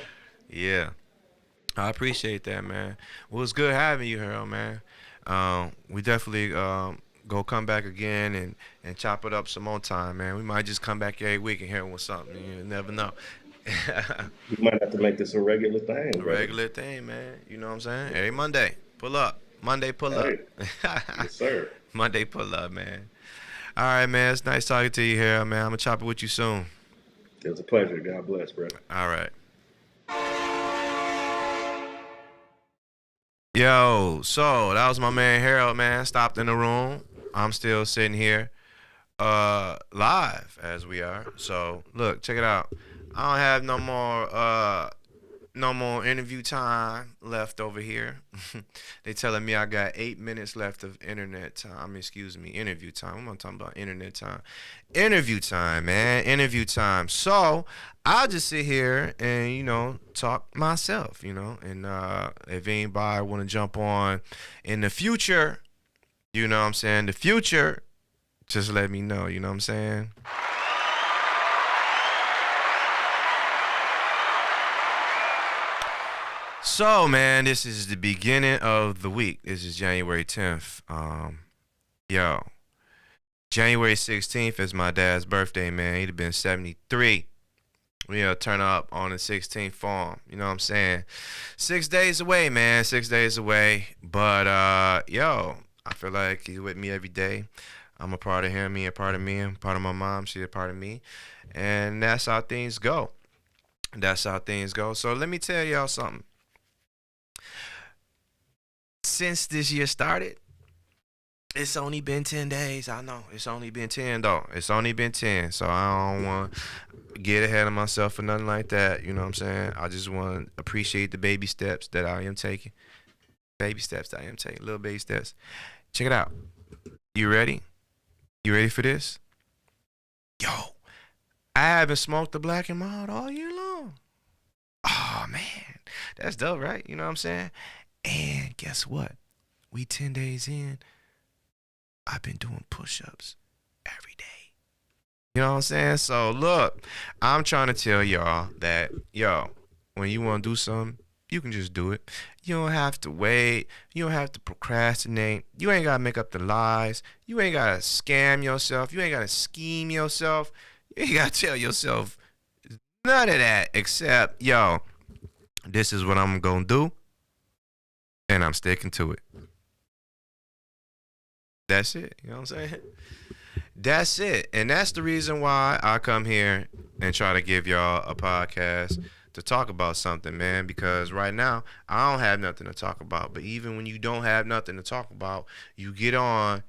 Yeah. I appreciate that, man. Well, it's good having you here, man. We definitely go come back again and chop it up some more time, man. We might just come back every week and hear what's something. You never know. We might have to make this a regular thing, A brother. regular thing, man. You know what I'm saying? Every Monday, pull up. Monday, pull up. Hey, yes, sir. Monday, pull up, man. All right, man. It's nice talking to you here, man. I'm gonna chop it with you soon. It was a pleasure. God bless, bro. All right. Yo, so that was my man Harold, man. Stopped in the room. I'm still sitting here, live as we are. So look, check it out. I don't have no more interview time left over here. They telling me I got 8 minutes left of internet time. I mean, excuse me, interview time. I'm not talking about internet time. Interview time, man. Interview time. So I'll just sit here and talk myself. And if anybody want to jump on in the future, you know what I'm saying. The future, just let me know. You know what I'm saying. So, man, this is the beginning of the week. This is January 10th. Yo, January 16th is my dad's birthday, man. He'd have been 73. We'll turn up on the 16th farm. You know what I'm saying? 6 days away, man. 6 days away. But, yo, I feel like he's with me every day. I'm a part of him, he a part of me, I'm part of my mom, she a part of me. And that's how things go. That's how things go. So let me tell y'all something. Since this year started, it's only been 10 days. I know. It's only been 10, though. It's only been 10. So I don't want to get ahead of myself or nothing like that. You know what I'm saying? I just want to appreciate the baby steps that I am taking. Baby steps that I am taking. Little baby steps. Check it out. You ready? You ready for this? Yo, I haven't smoked a black and mild all year long. Oh man, that's dope, right? You know what I'm saying? And guess what? We 10 days in. I've been doing push-ups every day. You know what I'm saying? So look, I'm trying to tell y'all that when you want to do something, you can just do it. You don't have to wait. You don't have to procrastinate. You ain't gotta make up the lies. You ain't gotta scam yourself. You ain't gotta scheme yourself. You ain't gotta tell yourself none of that except, this is what I'm gonna do, and I'm sticking to it. That's it. You know what I'm saying? That's it. And that's the reason why I come here and try to give y'all a podcast to talk about something, man, because right now I don't have nothing to talk about. But even when you don't have nothing to talk about, you get on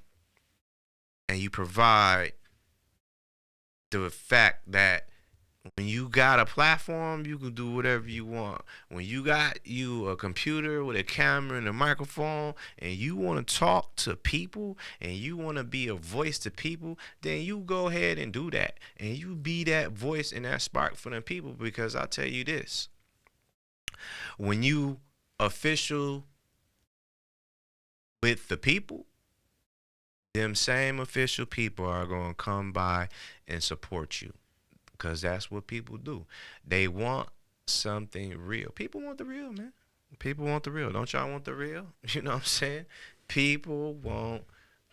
and you provide the fact that when you got a platform, you can do whatever you want. When you got you a computer with a camera and a microphone and you want to talk to people and you want to be a voice to people, then you go ahead and do that. And you be that voice and that spark for them people, because I'll tell you this. When you official with the people, them same official people are going to come by and support you. Because that's what people do. They want something real. People want the real, man. People want the real. Don't y'all want the real? You know what I'm saying? People want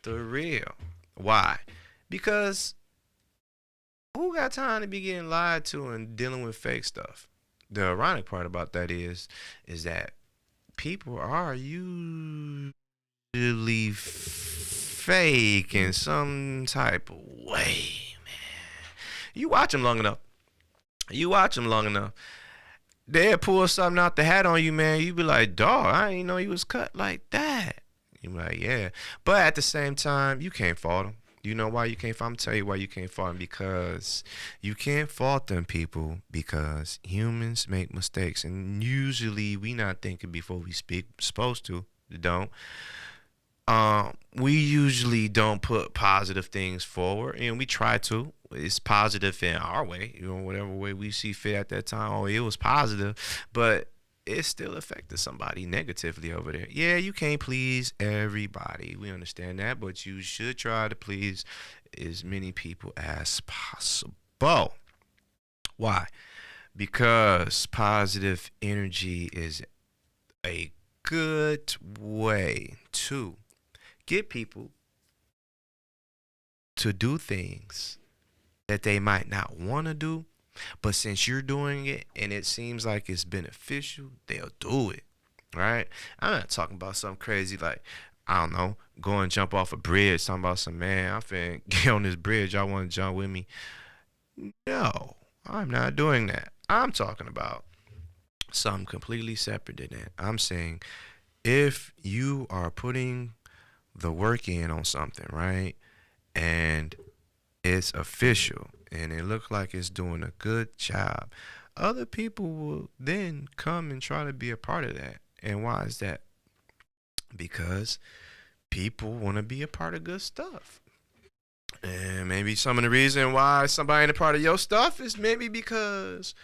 the real. Why? Because who got time to be getting lied to and dealing with fake stuff? The ironic part about that is that people are usually fake in some type of way. You watch them long enough. They'll pull something out the hat on you, man. You be like, dog, I didn't know you was cut like that. You be like, yeah. But at the same time, you can't fault them. You know why you can't fault them? I'm tell you why you can't fault them. Because you can't fault them, people, because humans make mistakes. And usually we not thinking before we speak. Supposed to. Don't. We usually don't put positive things forward, and we try to. It's positive in our way, whatever way we see fit at that time. Oh, it was positive, but it still affected somebody negatively over there. Yeah, you can't please everybody. We understand that, but you should try to please as many people as possible. Why? Because positive energy is a good way to get people to do things that they might not want to do, but since you're doing it and it seems like it's beneficial, they'll do it, right? I'm not talking about something crazy like, I don't know, go and jump off a bridge, talking about some, man, I'm finna get on this bridge, y'all want to jump with me? No, I'm not doing that. I'm talking about something completely separate than that. I'm saying if you are putting the work in on something, right, and it's official and it looks like it's doing a good job, other people will then come and try to be a part of that. And why is that? Because people want to be a part of good stuff. And maybe some of the reason why somebody ain't a part of your stuff is maybe because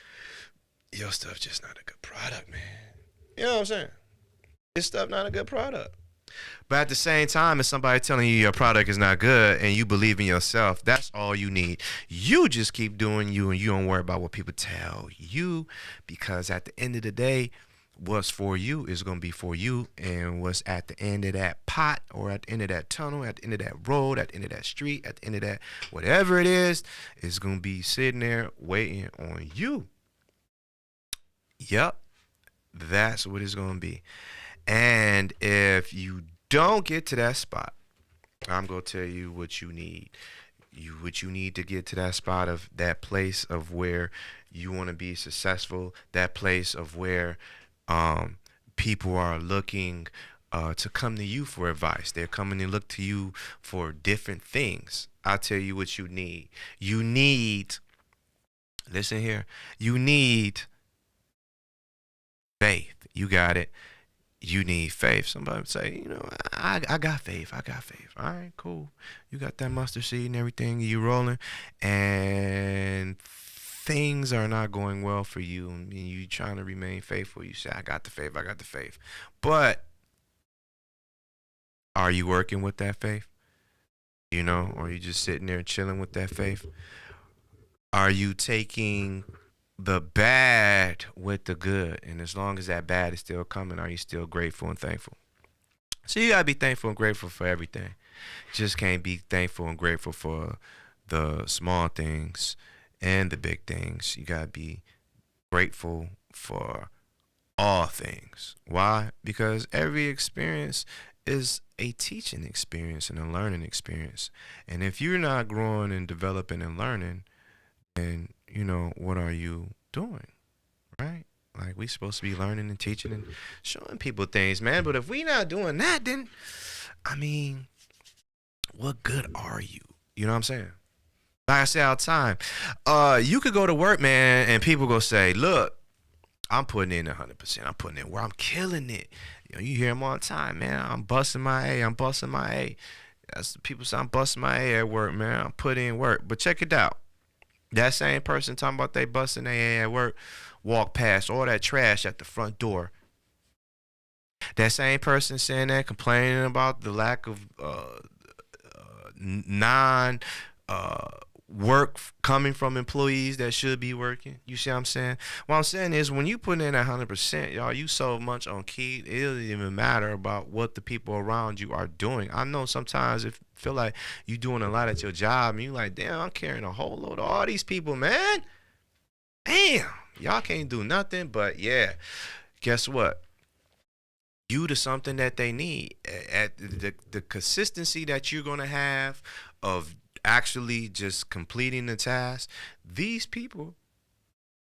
your stuff just not a good product, man. You know what I'm saying? Your stuff not a good product. But at the same time, if somebody telling you your product is not good and you believe in yourself, that's all you need. You just keep doing you and you don't worry about what people tell you, because at the end of the day, what's for you is going to be for you, and what's at the end of that pot or at the end of that tunnel, at the end of that road, at the end of that street, at the end of that whatever it is going to be sitting there waiting on you. Yep, that's what it's going to be. And if you don't get to that spot, I'm going to tell you what you need. What you need to get to that spot of that place of where you want to be successful, that place of where people are looking to come to you for advice. They're coming to look to you for different things. I'll tell you what you need. You need, listen here, you need faith. You got it. you need faith. Somebody would say, I got faith. I got faith. All right, cool. You got that mustard seed and everything. You rolling, and things are not going well for you, and you trying to remain faithful. You say, I got the faith. I got the faith. But are you working with that faith? Or are you just sitting there chilling with that faith? Are you taking the bad with the good? And as long as that bad is still coming, are you still grateful and thankful? So you gotta be thankful and grateful for everything. Just can't be thankful and grateful for the small things and the big things. You gotta be grateful for all things. Why? Because every experience is a teaching experience and a learning experience. And if you're not growing and developing and learning, then what are you doing? Right? Like, we supposed to be learning and teaching and showing people things, man. But if we not doing that, then what good are you? You know what I'm saying? Like I say all the time, you could go to work, man, and people go say, look, I'm putting in 100%. I'm putting in where I'm killing it. You hear them all the time, man. I'm busting my A. I'm busting my A. That's the people say I'm busting my A at work, man. I'm putting in work. But check it out. That same person talking about they busting their A at work, walk past all that trash at the front door. That same person saying that, complaining about the lack of non work coming from employees that should be working. You see what I'm saying? What I'm saying is, when you put in 100%, y'all, you so much on key, it doesn't even matter about what the people around you are doing. I know sometimes it feel like you doing a lot at your job, and you like, damn, I'm carrying a whole load of all these people, man. Damn, y'all can't do nothing. But yeah, guess what? You to something that they need. At the consistency that you're gonna have of actually just completing the task, these people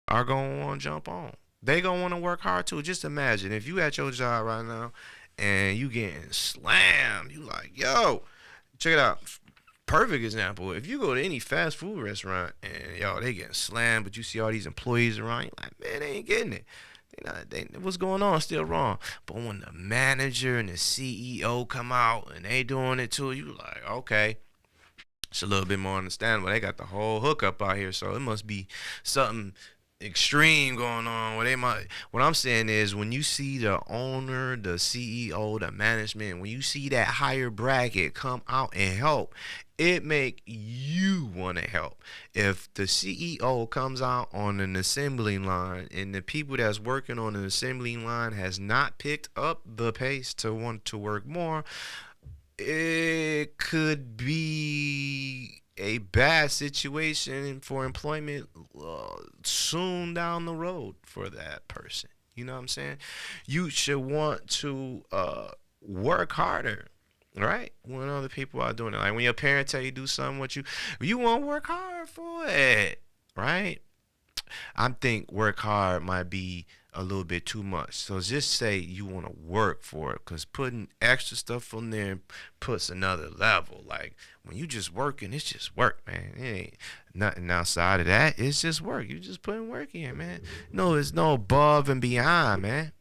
are gonna want to jump on. They gonna want to work hard too. Just imagine if you at your job right now and you getting slammed. You like, yo, check it out. Perfect example. If you go to any fast food restaurant and they getting slammed, but you see all these employees around, you like, man, they ain't getting it. What's going on? Still wrong. But when the manager and the CEO come out and they doing it too, you like, okay, it's a little bit more understandable. They got the whole hookup out here, so it must be something extreme going on. What I'm saying is, when you see the owner, the CEO, the management, when you see that higher bracket come out and help, it make you want to help. If the CEO comes out on an assembly line and the people that's working on an assembly line has not picked up the pace to want to work more, it could be a bad situation for employment soon down the road for that person. You know what I'm saying? You should want to work harder, right? When other people are doing it. Like when your parents tell you do something, you want to work hard for it, right? I think work hard might be a little bit too much. So just say you want to work for it, because putting extra stuff on there puts another level. Like when you just working, it's just work, man. It ain't nothing outside of that. It's just work. You just putting work in, man. No, there's no above and beyond, man.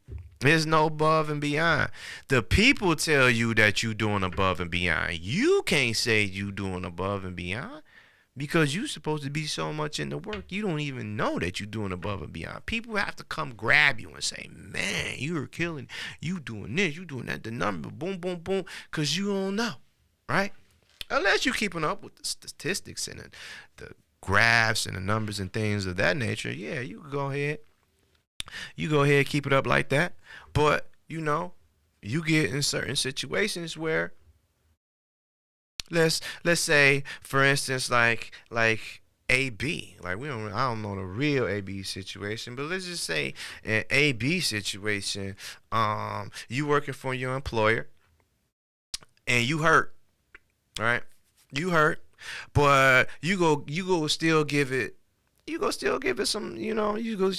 There's no above and beyond. The people tell you that you doing above and beyond. You can't say you doing above and beyond, because you supposed to be so much in the work, you don't even know that you're doing above and beyond. People have to come grab you and say, man, you're killing, you doing this, you doing that, the number, boom, boom, boom, because you don't know, right? Unless you're keeping up with the statistics and the graphs and the numbers and things of that nature, yeah, you can go ahead. You go ahead, keep it up like that. But, you get in certain situations where, let's say, for instance, like AB. Like I don't know the real AB situation, but let's just say an AB situation. You working for your employer and you hurt, right? You hurt, but you go still give it. You go still give it some, you go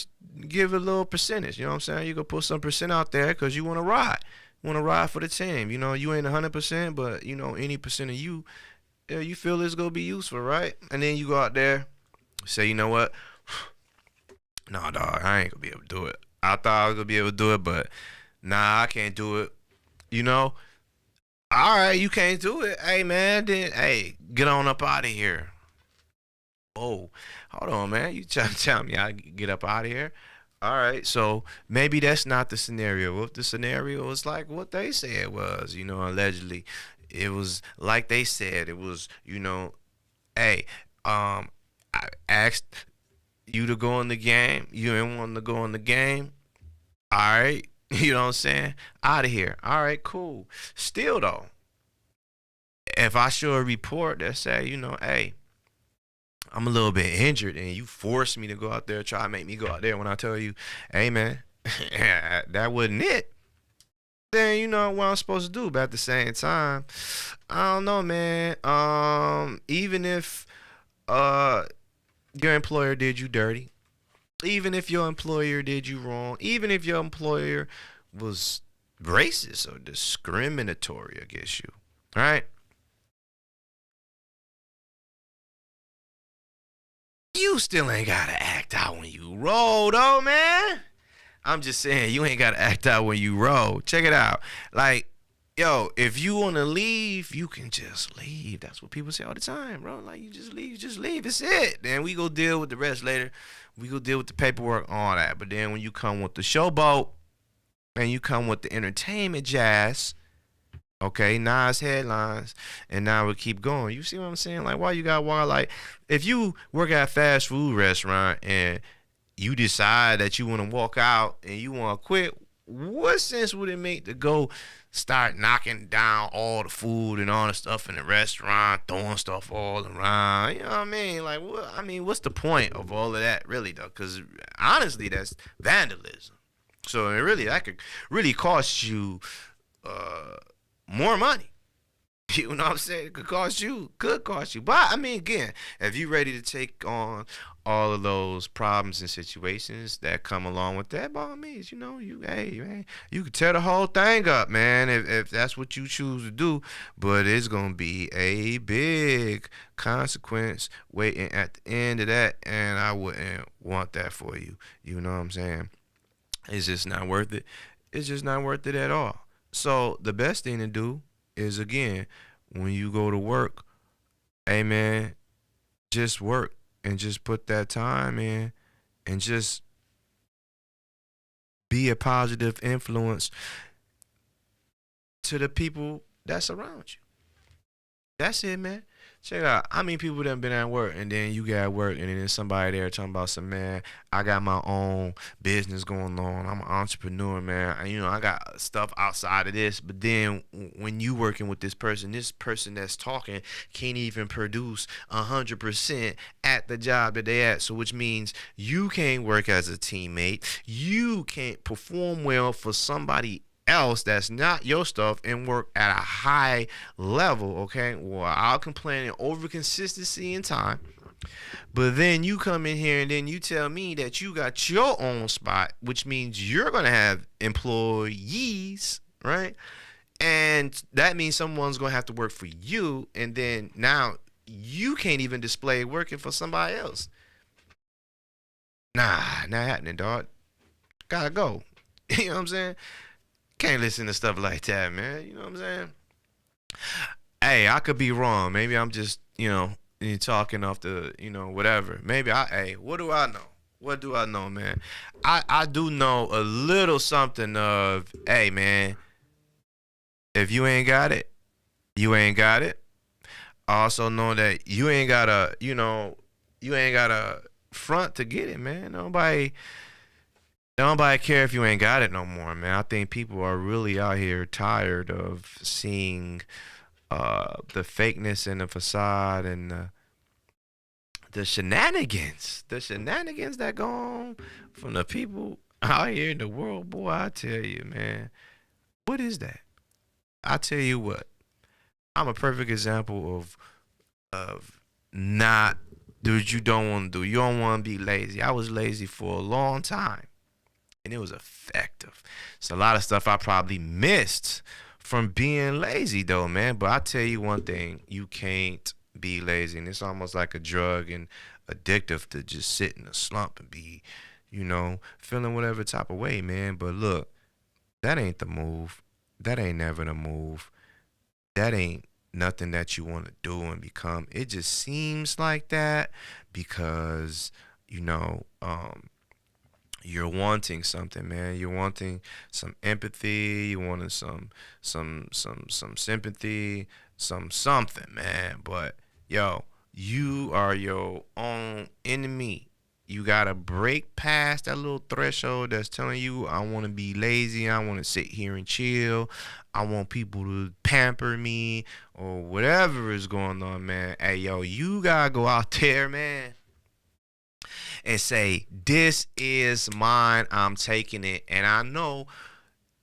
give it a little percentage. You know what I'm saying? You go put some percent out there because you want to ride. Want to ride for the team. You ain't 100%, but any percent of you feel it's gonna be useful, right? And then you go out there, say, you know what? No, dog, I ain't gonna be able to do it. I thought I was gonna be able to do it, but Nah, I can't do it. You know, all right, you can't do it. Hey, man, then, hey, get on up out of here. Oh, hold on, man. You trying to tell me I get up out of here? All right, so maybe that's not the scenario. If the scenario was like what they said it was, allegedly, it was like they said it was, hey, I asked you to go in the game. You didn't want to go in the game. All right, you know what I'm saying? Out of here. All right, cool. Still though, if I show a report that say, hey, I'm a little bit injured and you force me to go out there, try to make me go out there when I tell you, hey man, that wasn't it. Then you know what I'm supposed to do. But at the same time, I don't know, man. Even if uh your employer did you dirty, even if your employer did you wrong, even if your employer was racist or discriminatory against you, right? You still ain't gotta act out when you roll, though, man. I'm just saying, you ain't gotta act out when you roll. Check it out. Like, yo, if you wanna leave, you can just leave. That's what people say all the time, bro. Like, you just leave, just leave. It's it. Then we go deal with the rest later. We go deal with the paperwork, all that. But then when you come with the showboat and you come with the entertainment jazz, okay, Nas headlines, and now we keep going. You see what I'm saying? Like, why you got wild? Like, if you work at a fast food restaurant and you decide that you want to walk out and you want to quit, what sense would it make to go start knocking down all the food and all the stuff in the restaurant, throwing stuff all around? You know what I mean? Like, what? I mean, what's the point of all of that, really, though? Because honestly, that's vandalism. So it really that could really cost you uh, more money. You know what I'm saying? It could cost you. But I mean, again, if you're ready to take on all of those problems and situations that come along with that, by all means, hey, man, you can tear the whole thing up, man, if that's what you choose to do. But it's gonna be a big consequence waiting at the end of that, and I wouldn't want that for you. You know what I'm saying? It's just not worth it. It's just not worth it at all. So the best thing to do is, again, when you go to work, hey man, just work and just put that time in and just be a positive influence to the people that surround you. That's it, man. Check it out. How many people done been at work and then you got work and then there's somebody there talking about some, man, I got my own business going on. I'm an entrepreneur, man. And, I got stuff outside of this. But then when you working with this person that's talking can't even produce 100% at the job that they at. So which means you can't work as a teammate. You can't perform well for somebody else that's not your stuff and work at a high level, okay? Well, I'll complain over consistency and time. But then you come in here and then you tell me that you got your own spot, which means you're going to have employees, right? And that means someone's going to have to work for you. And then now you can't even display working for somebody else. Nah, not happening, dog. Gotta go. You know what I'm saying? Can't listen to stuff like that, man. You know what I'm saying? Hey, I could be wrong. Maybe I'm just, talking off the, whatever. Maybe hey, what do I know? What do I know, man? I do know a little something of, hey, man, if you ain't got it, you ain't got it. I also know that you ain't got a front to get it, man. Nobody care if you ain't got it no more, man. I think people are really out here tired of seeing the fakeness and the facade and the shenanigans that go on from the people out here in the world. Boy, I tell you, man, what is that? I tell you what, I'm a perfect example of not do what you don't want to do. You don't want to be lazy. I was lazy for a long time. And it was effective. It's a lot of stuff I probably missed from being lazy, though, man. But I tell you one thing, you can't be lazy. And it's almost like a drug and addictive to just sit in a slump and be, feeling whatever type of way, man. But look, That ain't the move. That ain't never the move. That ain't nothing that you want to do and become. It just seems like that because, you know, you're wanting something, man. You're wanting some empathy. You wanted some sympathy, something, man. But yo, you are your own enemy. You gotta break past that little threshold that's telling you, I want to be lazy. I want to sit here and chill. I want people to pamper me or whatever is going on, man. Hey, yo, you gotta go out there, man, and say, this is mine. I'm taking it. And I know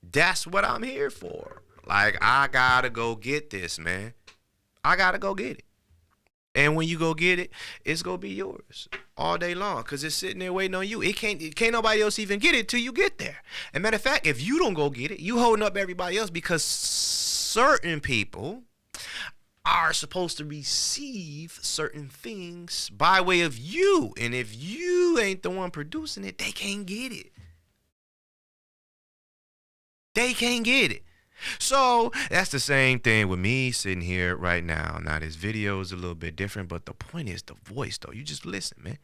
that's what I'm here for. Like, I gotta go get this, man. I gotta go get it. And when you go get it, it's gonna be yours all day long because it's sitting there waiting on you. It can't nobody else even get it till you get there. And matter of fact, if you don't go get it, you holding up everybody else because certain people are supposed to receive certain things by way of you. And if you ain't the one producing it, they can't get it. They can't get it. So that's the same thing with me sitting here right now. Now this video is a little bit different, but the point is the voice though. You just listen, man.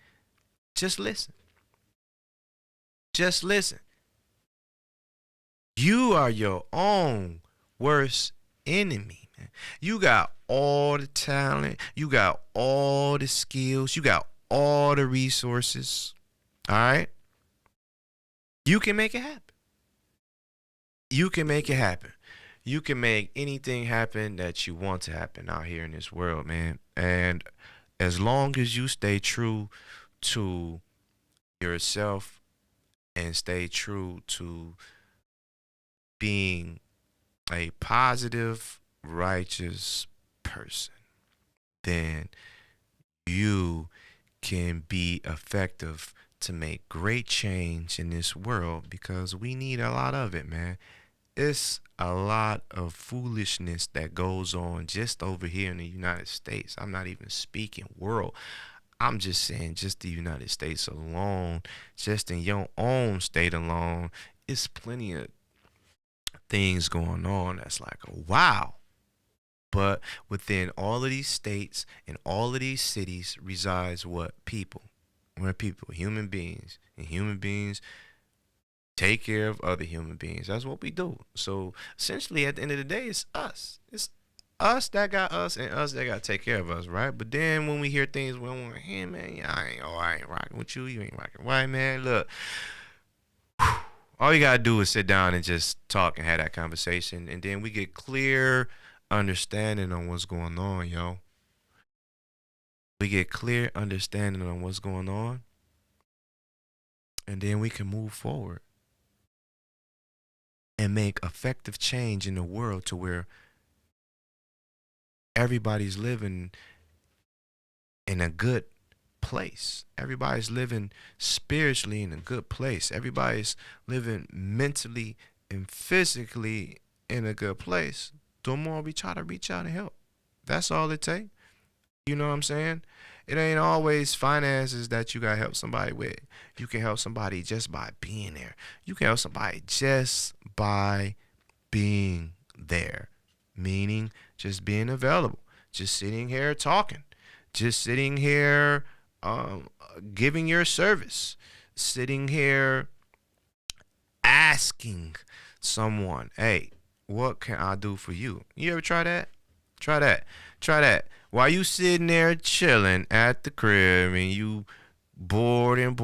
Just listen. Just listen. You are your own worst enemy, man. You got all the talent. You got all the skills. You got all the resources. All right? You can make it happen. You can make it happen. You can make anything happen that you want to happen out here in this world, man. And as long as you stay true to yourself and stay true to being a positive, righteous person, then you can be effective to make great change in this world because we need a lot of it, man. It's a lot of foolishness that goes on just over here in the United States. I'm not even speaking world. I'm just saying just the United States alone, just in your own state alone, it's plenty of things going on that's like, wow. But within all of these states and all of these cities resides what? People. We're people, human beings. And human beings take care of other human beings. That's what we do. So essentially at the end of the day, it's us. It's us that got us and us that got to take care of us, right? But then when we hear things, we want to hear, man, yeah, I ain't rocking with you. You ain't rocking. Why, man? Look, all you got to do is sit down and just talk and have that conversation. And then we get clear understanding on what's going on, yo. We get clear understanding on what's going on. And then we can move forward and make effective change in the world to where everybody's living in a good place. Everybody's living spiritually in a good place. Everybody's living mentally and physically in a good place. The more we try to reach out and help. That's all it takes. You know what I'm saying? It ain't always finances that you gotta help somebody with. You can help somebody just by being there. You can help somebody just by being there. Meaning just being available. Just sitting here talking. Just sitting here giving your service. Sitting here asking someone, hey, what can I do for you? You ever try that? Try that. Try that. While you sitting there chilling at the crib and you bored and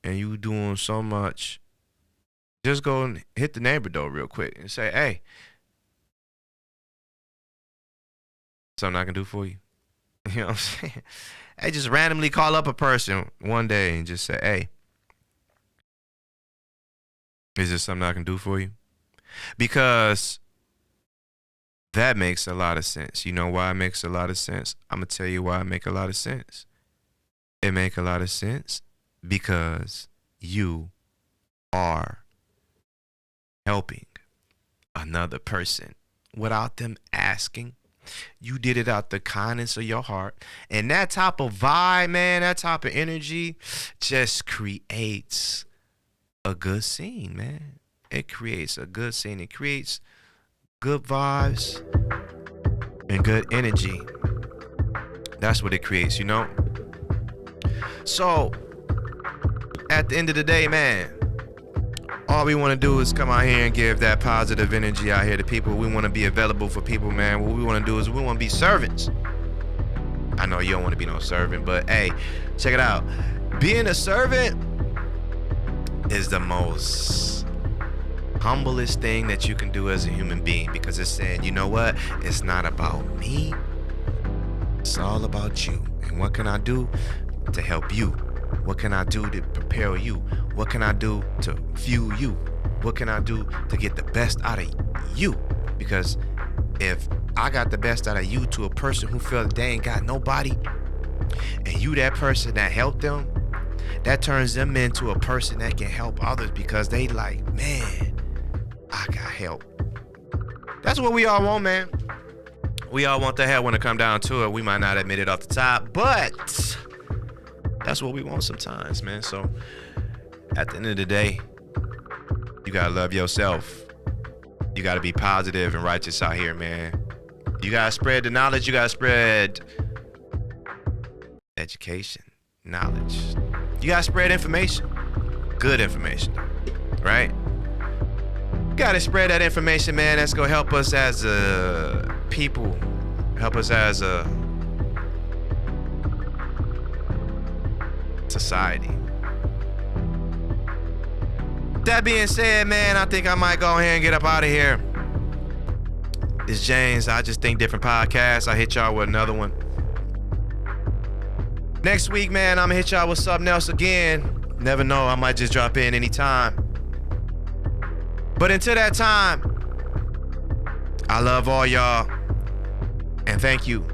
you doing so much, just go and hit the neighbor door real quick and say, hey, something I can do for you. You know what I'm saying? Hey, just randomly call up a person one day and just say, hey, is there something I can do for you? Because that makes a lot of sense. You know why it makes a lot of sense? I'm going to tell you why it makes a lot of sense. It makes a lot of sense because you are helping another person without them asking. You did it out the kindness of your heart. And that type of vibe, man, that type of energy just creates a good scene, man. It creates a good scene. It creates good vibes and good energy. That's what it creates, you know? So, at the end of the day, man, all we want to do is come out here and give that positive energy out here to people. We want to be available for people, man. What we want to do is we want to be servants. I know you don't want to be no servant, but hey, check it out. Being a servant is the most humblest thing that you can do as a human being, because it's saying, you know what? It's not about me. It's all about you. And what can I do to help you? What can I do to prepare you? What can I do to fuel you? What can I do to get the best out of you? Because if I got the best out of you to a person who felt they ain't got nobody, and you that person that helped them, that turns them into a person that can help others, because they like, man, I got help. That's what we all want, man. We all want the help when it come down to it. We might not admit it off the top, but that's what we want sometimes, man. So at the end of the day, you gotta love yourself. You gotta be positive and righteous out here, man. You gotta spread the knowledge. You gotta spread education, knowledge. You gotta spread information, good information, right? You gotta spread that information, man. That's gonna help us as a people, help us as a society. That being said, man, I think I might go ahead and get up out of here. It's James, I Just Think Different Podcast. I hit y'all with another one. Next week, man, I'm gonna hit y'all with something else again. Never know, I might just drop in anytime. But until that time, I love all y'all, and thank you.